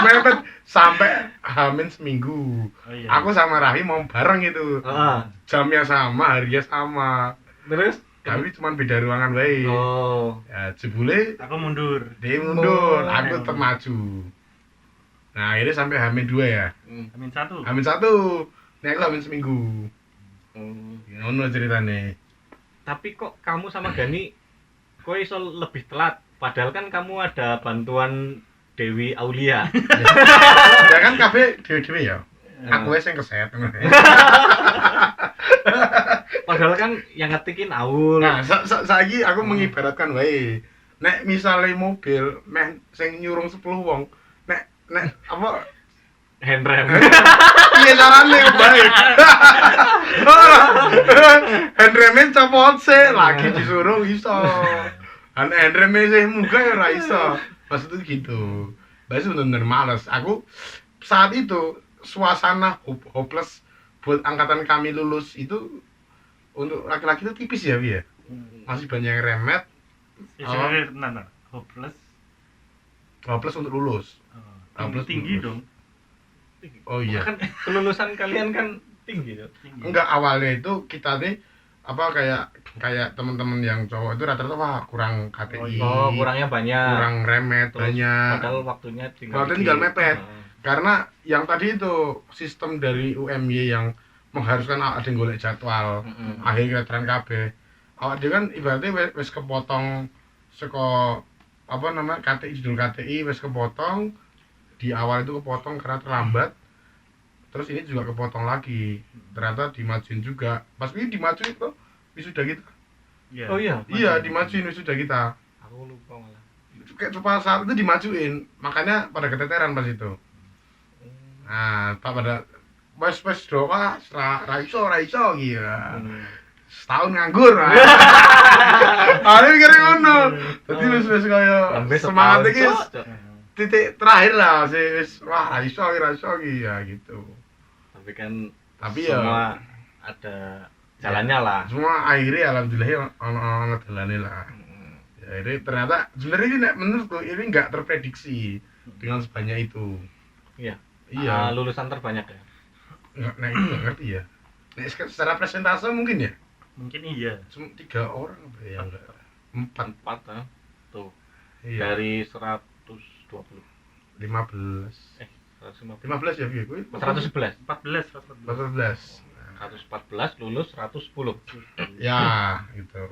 [SPEAKER 1] Mepet sampai hamin seminggu.
[SPEAKER 3] Oh iya.
[SPEAKER 1] Aku sama Rahim mau bareng itu. Jamnya sama, harinya sama.
[SPEAKER 2] Terus?
[SPEAKER 1] Tapi cuma beda ruangan wae.
[SPEAKER 2] Oh.
[SPEAKER 1] Ya, jebule
[SPEAKER 3] Aku mundur.
[SPEAKER 1] dia mundur,
[SPEAKER 2] Oh.
[SPEAKER 1] aku tetap maju. Nah, akhirnya sampai Hamin 2 ya.
[SPEAKER 3] Amin 1.
[SPEAKER 1] Hamin 1. Nek aku Hamin seminggu. Ngono ceritane.
[SPEAKER 2] Tapi kok kamu sama Gani kok iso lebih telat? Padahal kan kamu ada bantuan Dewi Aulia.
[SPEAKER 1] Ya kan kabeh dhewe-dhewe ya. Aku wes yang keset.
[SPEAKER 2] Padahal kan yang ngetikin Aul.
[SPEAKER 1] Nah, saiki aku mengibaratkan wae. Nek misale mobil meh sing nyurung 10 wong, nek apa
[SPEAKER 2] Handrem.
[SPEAKER 1] piye carane bae. Handreme copot sih, lagi disuruh iso. Handreme sih munggah ya ora iso. Maksudnya gitu. Bahasa bener-bener males. Aku saat itu suasana hopeless buat angkatan kami lulus itu untuk laki-laki itu tipis ya, Wi ya. Masih banyak yang remet.
[SPEAKER 3] Nah, hopeless.
[SPEAKER 1] Hopeless untuk lulus. Hopeless
[SPEAKER 3] Tinggi
[SPEAKER 1] lulus.
[SPEAKER 3] dong.
[SPEAKER 1] Oh iya.
[SPEAKER 2] Kan kelulusan kalian kan tinggi tuh.
[SPEAKER 3] Tinggi.
[SPEAKER 1] Enggak, awalnya itu kita nih apa kayak teman-teman yang cowok itu rata-rata wah kurang KTI.
[SPEAKER 2] Oh, kurangnya banyak.
[SPEAKER 1] Kurang remet
[SPEAKER 2] Terus
[SPEAKER 1] banyak.
[SPEAKER 2] Padahal waktunya tinggal
[SPEAKER 1] Waktunya tinggal mepet. Karena yang tadi itu sistem dari UMY yang mengharuskan ada yang golek jadwal. Akhir kedokteran kabeh. Awak dhewe kan ibaratnya wis kepotong saka apa namanya KTI judul KTI wis kepotong di awal itu kepotong karena terlambat. Terus ini juga kepotong lagi. Ternyata dimajuin juga. Pas ini dimajuin tuh wisuda kita.
[SPEAKER 3] Iya.
[SPEAKER 2] Oh iya.
[SPEAKER 1] Iya, dimajuin wisuda kita.
[SPEAKER 2] Aku lupa malah.
[SPEAKER 1] Kayak pas saat itu dimajuin. Makanya pada keteteran pas itu. Nah, pada wes doa ra iso gila. Setahun nganggur. Ada mikir ngono. Dadi wis kaya semangat iki titik terakhir lah sih wah ra iso ya gitu. Tapi ya
[SPEAKER 2] semua ada jalannya lah.
[SPEAKER 1] Semua akhirnya alhamdulillah ono dalane lah. Ya ini ternyata sebenarnya ini menurutku ini nggak terprediksi dengan sebanyak itu.
[SPEAKER 2] Iya.
[SPEAKER 1] Iya.
[SPEAKER 2] Lulusan terbanyak ya.
[SPEAKER 1] Nah itu nggak ngerti ya. Nah, secara presentase mungkin ya.
[SPEAKER 3] Mungkin iya.
[SPEAKER 1] Cuma 3 orang apa ya enggak? 4.
[SPEAKER 2] 4 tuh.
[SPEAKER 1] Iya.
[SPEAKER 2] Dari 120.
[SPEAKER 1] 15.
[SPEAKER 2] 150.
[SPEAKER 1] 15 ya Vio.
[SPEAKER 2] 111.
[SPEAKER 3] 14.
[SPEAKER 2] 114 lulus 110.
[SPEAKER 1] Ya, gitu.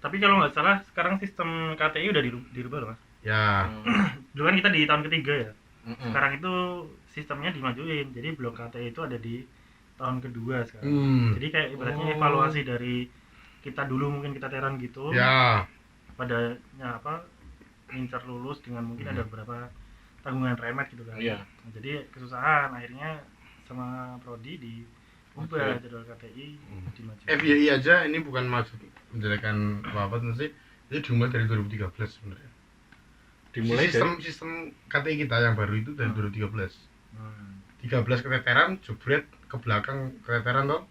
[SPEAKER 3] Tapi kalau nggak salah sekarang sistem KTI udah dirubah loh, Mas.
[SPEAKER 1] Ya.
[SPEAKER 3] Dulu kan kita di tahun ketiga ya.
[SPEAKER 2] Mm-mm.
[SPEAKER 3] Sekarang itu sistemnya dimajuin. Jadi blok KTI itu ada di tahun kedua sekarang. Jadi kayak ibaratnya evaluasi dari kita dulu mungkin kita teran gitu.
[SPEAKER 1] Ya.
[SPEAKER 3] Padanya apa? Ngincar lulus dengan mungkin ada beberapa tanggungan remet gitu kan.
[SPEAKER 2] Iya.
[SPEAKER 3] Nah, jadi kesusahan akhirnya sama prodi diubah jadwal KTI dimajuin.
[SPEAKER 1] FYI aja ini bukan maksud menjelekan apa-apa sih. Ini dimulai dari 2013 sebenarnya.
[SPEAKER 2] Dimulai
[SPEAKER 1] sistem KTI kita yang baru itu dari 2013. 13 keteteran jebret ke belakang keteteran toh.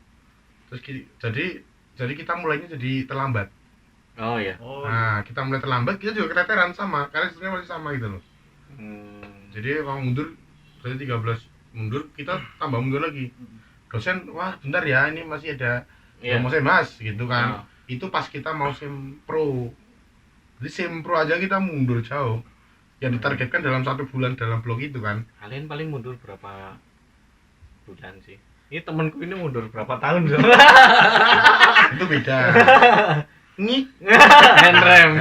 [SPEAKER 1] Terus jadi kita mulainya jadi terlambat.
[SPEAKER 2] Oh iya.
[SPEAKER 1] Nah, kita mulai terlambat, kita juga keteteran sama, karena sistemnya masih sama gitu loh. Jadi kalau mundur, dari 13 mundur, kita tambah mundur lagi. Dosen, wah bentar ya, ini masih ada mau SEM mas, gitu kan. Itu pas kita mau SEM Pro. Jadi SEM Pro aja kita mundur jauh. Yang ditargetkan dalam 1 bulan dalam blok itu kan.
[SPEAKER 2] Kalian paling mundur berapa bulan sih? Ini temanku ini mundur berapa tahun so?
[SPEAKER 1] Itu beda. Ngik.
[SPEAKER 2] Handrem.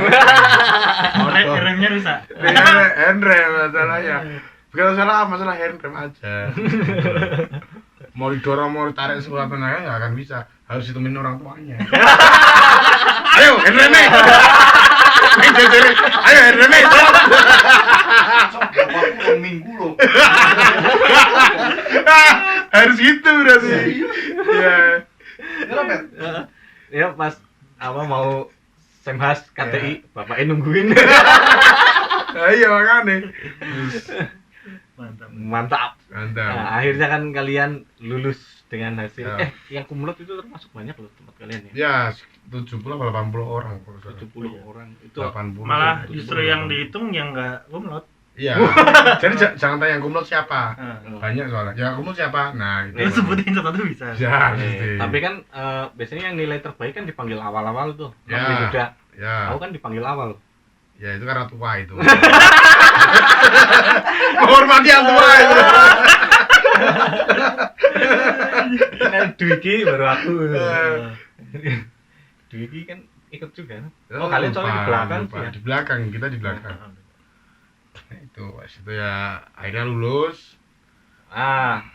[SPEAKER 3] Remnya rusak.
[SPEAKER 1] Handrem masalahnya. Bukan masalah handrem aja. Mau didorong mau ditarik sekolah tenaga nggak akan bisa. Harus ditemenin orang tuanya. Ayo handremnya. Ayo handremnya.
[SPEAKER 4] Waktu minggu loh.
[SPEAKER 1] Harus gitu berarti. Iya.
[SPEAKER 4] Kenapa?
[SPEAKER 2] Ya pas apa mau semhas KTI bapaknya nungguin.
[SPEAKER 1] Iya makanya.
[SPEAKER 2] Mantap. Nah, akhirnya kan kalian lulus dengan hasil yang kumlot itu termasuk banyak loh tempat kalian ya.
[SPEAKER 1] Ya 70 atau 80 orang.
[SPEAKER 2] 70 orang itu
[SPEAKER 1] 80.
[SPEAKER 3] Malah justru yang dihitung yang nggak kumlot.
[SPEAKER 1] Iya. Jadi jangan tanya yang kumlot siapa. Banyak soalnya. Ya kumlot siapa? Nah, itu.
[SPEAKER 3] Sebutin satu bisa.
[SPEAKER 1] Ya,
[SPEAKER 2] tapi kan biasanya yang nilai terbaik kan dipanggil awal-awal tuh.
[SPEAKER 1] Ya.
[SPEAKER 2] Sudah.
[SPEAKER 1] Ya.
[SPEAKER 2] Aku kan dipanggil awal.
[SPEAKER 1] Ya itu karena tua itu. Menghormati yang tua itu.
[SPEAKER 2] Dwiki baru aku. Dwiki kan ikut juga. Oh, kalian soalnya di belakang sih ya.
[SPEAKER 1] Di belakang, kita di belakang. Nah, itu pas itu ya akhirnya lulus.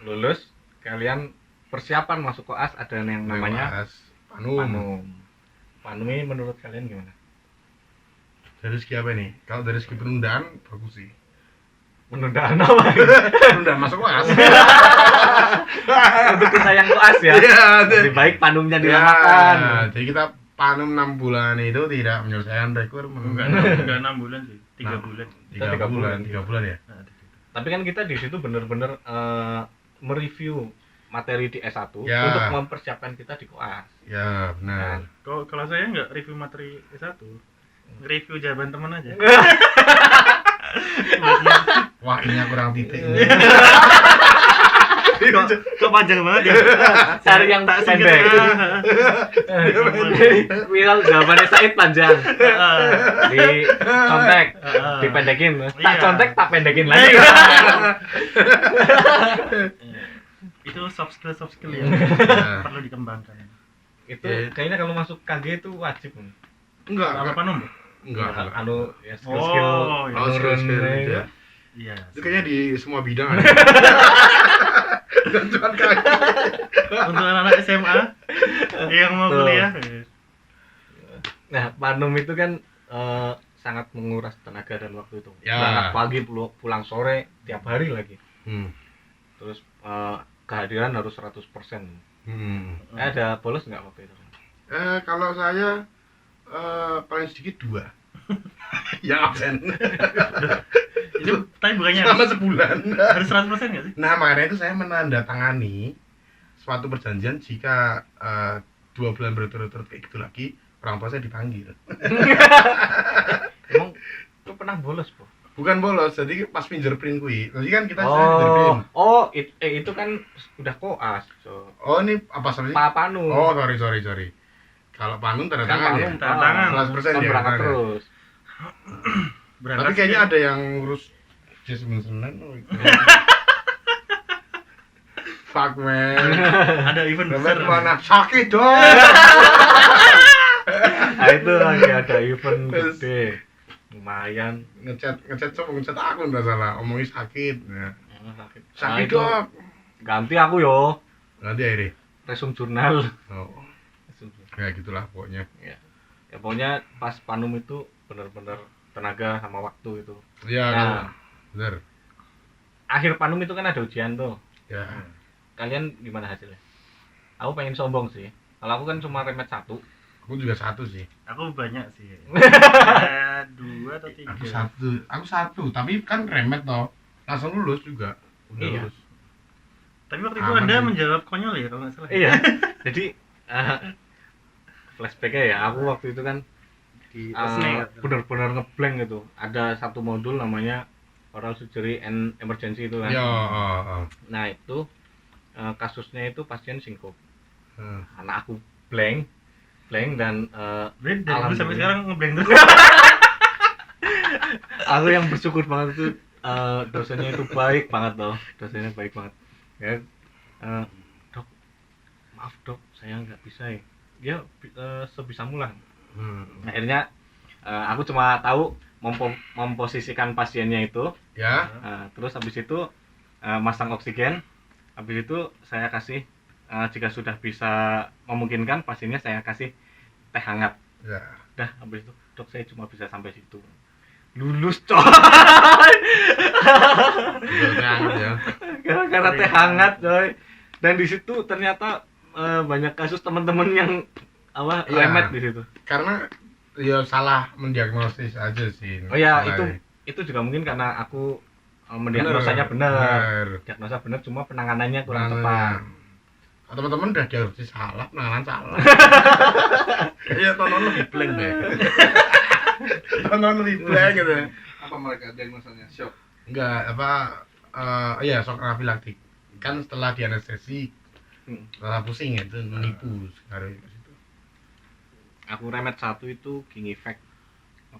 [SPEAKER 2] Lulus kalian persiapan masuk koas ada yang namanya Panum. Panum ini menurut kalian gimana?
[SPEAKER 1] Dari segi apa nih? Kalau dari segi penundaan bagus sih.
[SPEAKER 2] Penundaan apa?
[SPEAKER 1] Penundaan masuk koas.
[SPEAKER 2] Untuk kita yang koas ya.
[SPEAKER 1] Iya,
[SPEAKER 2] Lebih baik Panumnya
[SPEAKER 1] ya,
[SPEAKER 2] dilamakan.
[SPEAKER 1] jadi kita Panum 6 bulan itu tidak menyelesaikan requirement.
[SPEAKER 3] Enggak 6 bulan sih, 3
[SPEAKER 1] Nah,
[SPEAKER 3] bulan.
[SPEAKER 1] 3 bulan ya.
[SPEAKER 3] Nah,
[SPEAKER 2] Tapi kan kita di situ bener-bener mereview materi di S1
[SPEAKER 1] Ya.
[SPEAKER 2] untuk mempersiapkan kita di koas.
[SPEAKER 1] Ya, benar.
[SPEAKER 3] Kalau saya nggak review materi S1, review jawaban teman aja.
[SPEAKER 1] Wah, ini kurang titik.
[SPEAKER 3] Kok panjang banget ya?
[SPEAKER 2] Cari yang
[SPEAKER 3] tak
[SPEAKER 2] pendek. Viral jawabannya Said panjang. Di contek, dipendekin. Tak
[SPEAKER 3] Iya.
[SPEAKER 2] contek, tak pendekin lagi.
[SPEAKER 3] Itu soft skill ya.
[SPEAKER 1] Ya.
[SPEAKER 3] Perlu dikembangkan.
[SPEAKER 2] Itu
[SPEAKER 1] Ya.
[SPEAKER 2] kayaknya kalau masuk KG itu wajib.
[SPEAKER 1] Enggak,
[SPEAKER 3] Apa Panum?
[SPEAKER 1] enggak.
[SPEAKER 2] Anu ya skill-skill
[SPEAKER 3] Oh, iya.
[SPEAKER 2] menurun
[SPEAKER 1] skill-skill,
[SPEAKER 2] itu.
[SPEAKER 1] ya.
[SPEAKER 3] Iya.
[SPEAKER 1] Itu kayaknya di semua bidang ada. Dan cuma kaki.
[SPEAKER 3] Untuk anak-anak SMA yang mau
[SPEAKER 2] Tuh.
[SPEAKER 3] kuliah.
[SPEAKER 2] Nah, Panum itu kan sangat menguras tenaga dan waktu itu.
[SPEAKER 1] Ya.
[SPEAKER 2] Berangkat pagi pulang sore tiap hari lagi.
[SPEAKER 1] Hmm.
[SPEAKER 2] Terus kehadiran harus 100%. Ada bolos nggak waktu itu?
[SPEAKER 1] Kalau saya paling sedikit 2 yang absen.
[SPEAKER 3] Itu tapi bukannya
[SPEAKER 1] Selama sebulan.
[SPEAKER 3] harus 100% nggak sih?
[SPEAKER 1] Nah, makanya itu saya menandatangani suatu perjanjian jika 2 bulan berturut-turut kayak gitu lagi, orang tua saya dipanggil.
[SPEAKER 2] Emang lu pernah bolos, Po?
[SPEAKER 1] Bukan bolos, jadi pas fingerprint kui. Jadi kan kita fingerprint.
[SPEAKER 2] Itu kan udah koas. So.
[SPEAKER 1] Oh, ini apa sebenarnya?
[SPEAKER 2] Pak Panum.
[SPEAKER 1] Oh, sorry. Kalau Panum tanda
[SPEAKER 2] Kan
[SPEAKER 1] tangan ya.
[SPEAKER 2] Panum
[SPEAKER 3] Tanda tangan.
[SPEAKER 1] 100%
[SPEAKER 2] kan
[SPEAKER 1] ya,
[SPEAKER 2] berangkat
[SPEAKER 1] kan ya?
[SPEAKER 2] terus.
[SPEAKER 1] Tapi kayaknya ada yang ngurus Jasmine Senen. Fuck man.
[SPEAKER 3] ada event besar.
[SPEAKER 1] Dapat mana? Sakit dong.
[SPEAKER 2] Nah, itu lagi ada event gede. Lumayan.
[SPEAKER 1] Ngechat aku enggak salah. Omongin sakit. Ya.
[SPEAKER 2] Sakit.
[SPEAKER 1] Sakit
[SPEAKER 2] itu
[SPEAKER 1] dong.
[SPEAKER 2] ganti aku yo.
[SPEAKER 1] Nanti akhirnya.
[SPEAKER 2] Resum jurnal.
[SPEAKER 1] Oh,
[SPEAKER 2] Resum jurnal.
[SPEAKER 1] kayak gitulah pokoknya.
[SPEAKER 2] Ya pokoknya pas Panum itu benar-benar tenaga sama waktu itu.
[SPEAKER 1] Iya,
[SPEAKER 2] Nah.
[SPEAKER 1] bener.
[SPEAKER 2] Akhir Panum itu kan ada ujian tuh.
[SPEAKER 1] Ya.
[SPEAKER 2] Kalian gimana hasilnya? Aku pengen sombong sih. Kalau aku kan cuma remet 1.
[SPEAKER 1] Aku juga 1 sih.
[SPEAKER 3] Aku banyak sih. Ada 2 atau 3.
[SPEAKER 1] Aku satu, tapi kan remet toh. Langsung lulus juga. Udah
[SPEAKER 2] Iya.
[SPEAKER 1] lulus.
[SPEAKER 3] Tapi waktu itu
[SPEAKER 1] Aman
[SPEAKER 3] Anda
[SPEAKER 1] sih.
[SPEAKER 3] menjawab konyol ya kalau nggak salah.
[SPEAKER 2] Iya. Jadi flashbacknya ya, aku waktu itu kan
[SPEAKER 4] Di
[SPEAKER 2] benar-benar ngeblank gitu. Ada satu modul namanya oral surgery and emergency itu kan.
[SPEAKER 1] Ya,
[SPEAKER 2] Nah itu kasusnya itu pasien sinkop.
[SPEAKER 1] heeh.
[SPEAKER 2] Anak aku blank dan
[SPEAKER 3] Berarti dari dulu sampai sekarang ngeblank terus.
[SPEAKER 2] aku yang bersyukur banget tuh dosennya itu baik banget loh, dosennya baik banget. Ya, dok, maaf dok, saya nggak bisa ya. Dia sebisamu lah. Akhirnya aku cuma tahu memposisikan pasiennya itu,
[SPEAKER 1] Ya.
[SPEAKER 2] terus habis itu masang oksigen, habis itu saya kasih jika sudah bisa memungkinkan pasiennya saya kasih teh hangat.
[SPEAKER 1] Ya.
[SPEAKER 2] Dah habis itu dok saya cuma bisa sampai situ. Lulus coy.
[SPEAKER 1] Hangat ya.
[SPEAKER 2] Gara-gara teh hangat coy. Dan di situ ternyata banyak kasus teman-teman yang
[SPEAKER 1] Iya.
[SPEAKER 2] remet di situ.
[SPEAKER 1] Karena ya salah mendiagnosis aja sih.
[SPEAKER 2] Oh ya,
[SPEAKER 1] Salahnya.
[SPEAKER 2] itu juga mungkin karena aku mendiagnosanya benar.
[SPEAKER 1] Bener.
[SPEAKER 2] Diagnosa benar cuma penanganannya kurang
[SPEAKER 1] Penanganannya.
[SPEAKER 2] tepat.
[SPEAKER 1] Teman-teman udah diagnosis salah, penanganan salah. Iya, tonton lebih blank deh. Tonton lebih blank gitu.
[SPEAKER 4] apa mereka diagnosanya? Shock.
[SPEAKER 1] Enggak, iya shock anafilaktik. Kan setelah dianestesi rasa pusing ya, itu menipu sekarang itu.
[SPEAKER 2] Aku remet 1 itu king effect.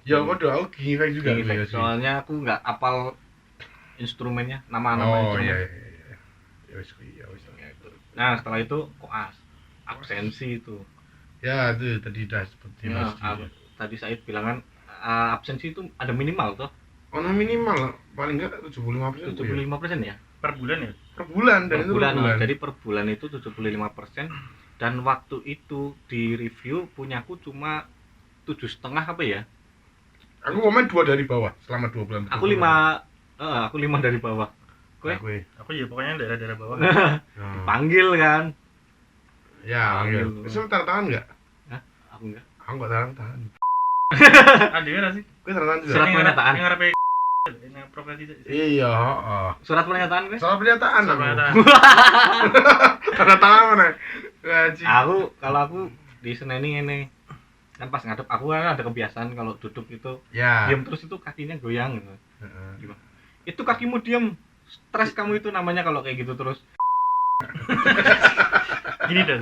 [SPEAKER 1] Ya aku king effect juga
[SPEAKER 2] King
[SPEAKER 1] dulu ya
[SPEAKER 2] effect.
[SPEAKER 1] sih.
[SPEAKER 2] Soalnya aku nggak apal instrumennya, nama-nama
[SPEAKER 1] Oh
[SPEAKER 2] instrumen.
[SPEAKER 1] iya. Ya wis.
[SPEAKER 2] Nah setelah itu koas, absensi itu.
[SPEAKER 1] Ya itu tadi udah seperti
[SPEAKER 2] Ya,
[SPEAKER 1] Mas.
[SPEAKER 2] tadi Said bilang kan absensi itu ada minimal tuh
[SPEAKER 1] Oh, nah minimal paling enggak 75%.
[SPEAKER 2] 75% ya.
[SPEAKER 3] per bulan ya?
[SPEAKER 1] per bulan dan
[SPEAKER 2] Per
[SPEAKER 1] itu
[SPEAKER 2] bulan.
[SPEAKER 1] per bulan.
[SPEAKER 2] Jadi per bulan itu 75% dan waktu itu di review punyaku cuma 7,5 apa ya?
[SPEAKER 1] Aku komen 2 dari bawah selama 2 bulan.
[SPEAKER 2] Aku 5 dari bawah. Kowe
[SPEAKER 1] Aku ya.
[SPEAKER 3] Aku ya pokoknya daerah-daerah bawah.
[SPEAKER 2] panggil kan?
[SPEAKER 1] Ya,
[SPEAKER 2] Panggil.
[SPEAKER 1] Itu tanda tangan enggak?
[SPEAKER 2] Aku enggak.
[SPEAKER 1] Aku enggak tanda tangan.
[SPEAKER 3] Ada ya sih?
[SPEAKER 1] Gue tanda tangan juga.
[SPEAKER 2] Surat pernyataan.
[SPEAKER 3] Yang ngarepe yang profesi.
[SPEAKER 1] Iya, heeh.
[SPEAKER 2] Surat pernyataan kowe?
[SPEAKER 1] Soal pernyataan
[SPEAKER 3] Surat
[SPEAKER 1] aku.
[SPEAKER 3] pernyataan.
[SPEAKER 1] Tanda tangan mana? Gaji.
[SPEAKER 2] Kalau aku di Seneni ini kan pas ngadep aku kan ada kebiasaan kalau duduk itu
[SPEAKER 1] Ya.
[SPEAKER 2] diam terus itu kakinya goyang gitu.
[SPEAKER 1] Heeh.
[SPEAKER 2] Itu kakimu diam, stres kamu itu namanya kalau kayak gitu terus.
[SPEAKER 3] Gini dan.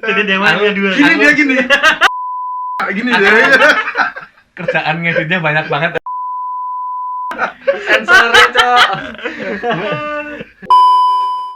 [SPEAKER 3] Jadi dewannya dua.
[SPEAKER 1] Gini dia gini. Gini dia.
[SPEAKER 2] Kerjaan ngeditnya banyak banget. Sensornya, Cok.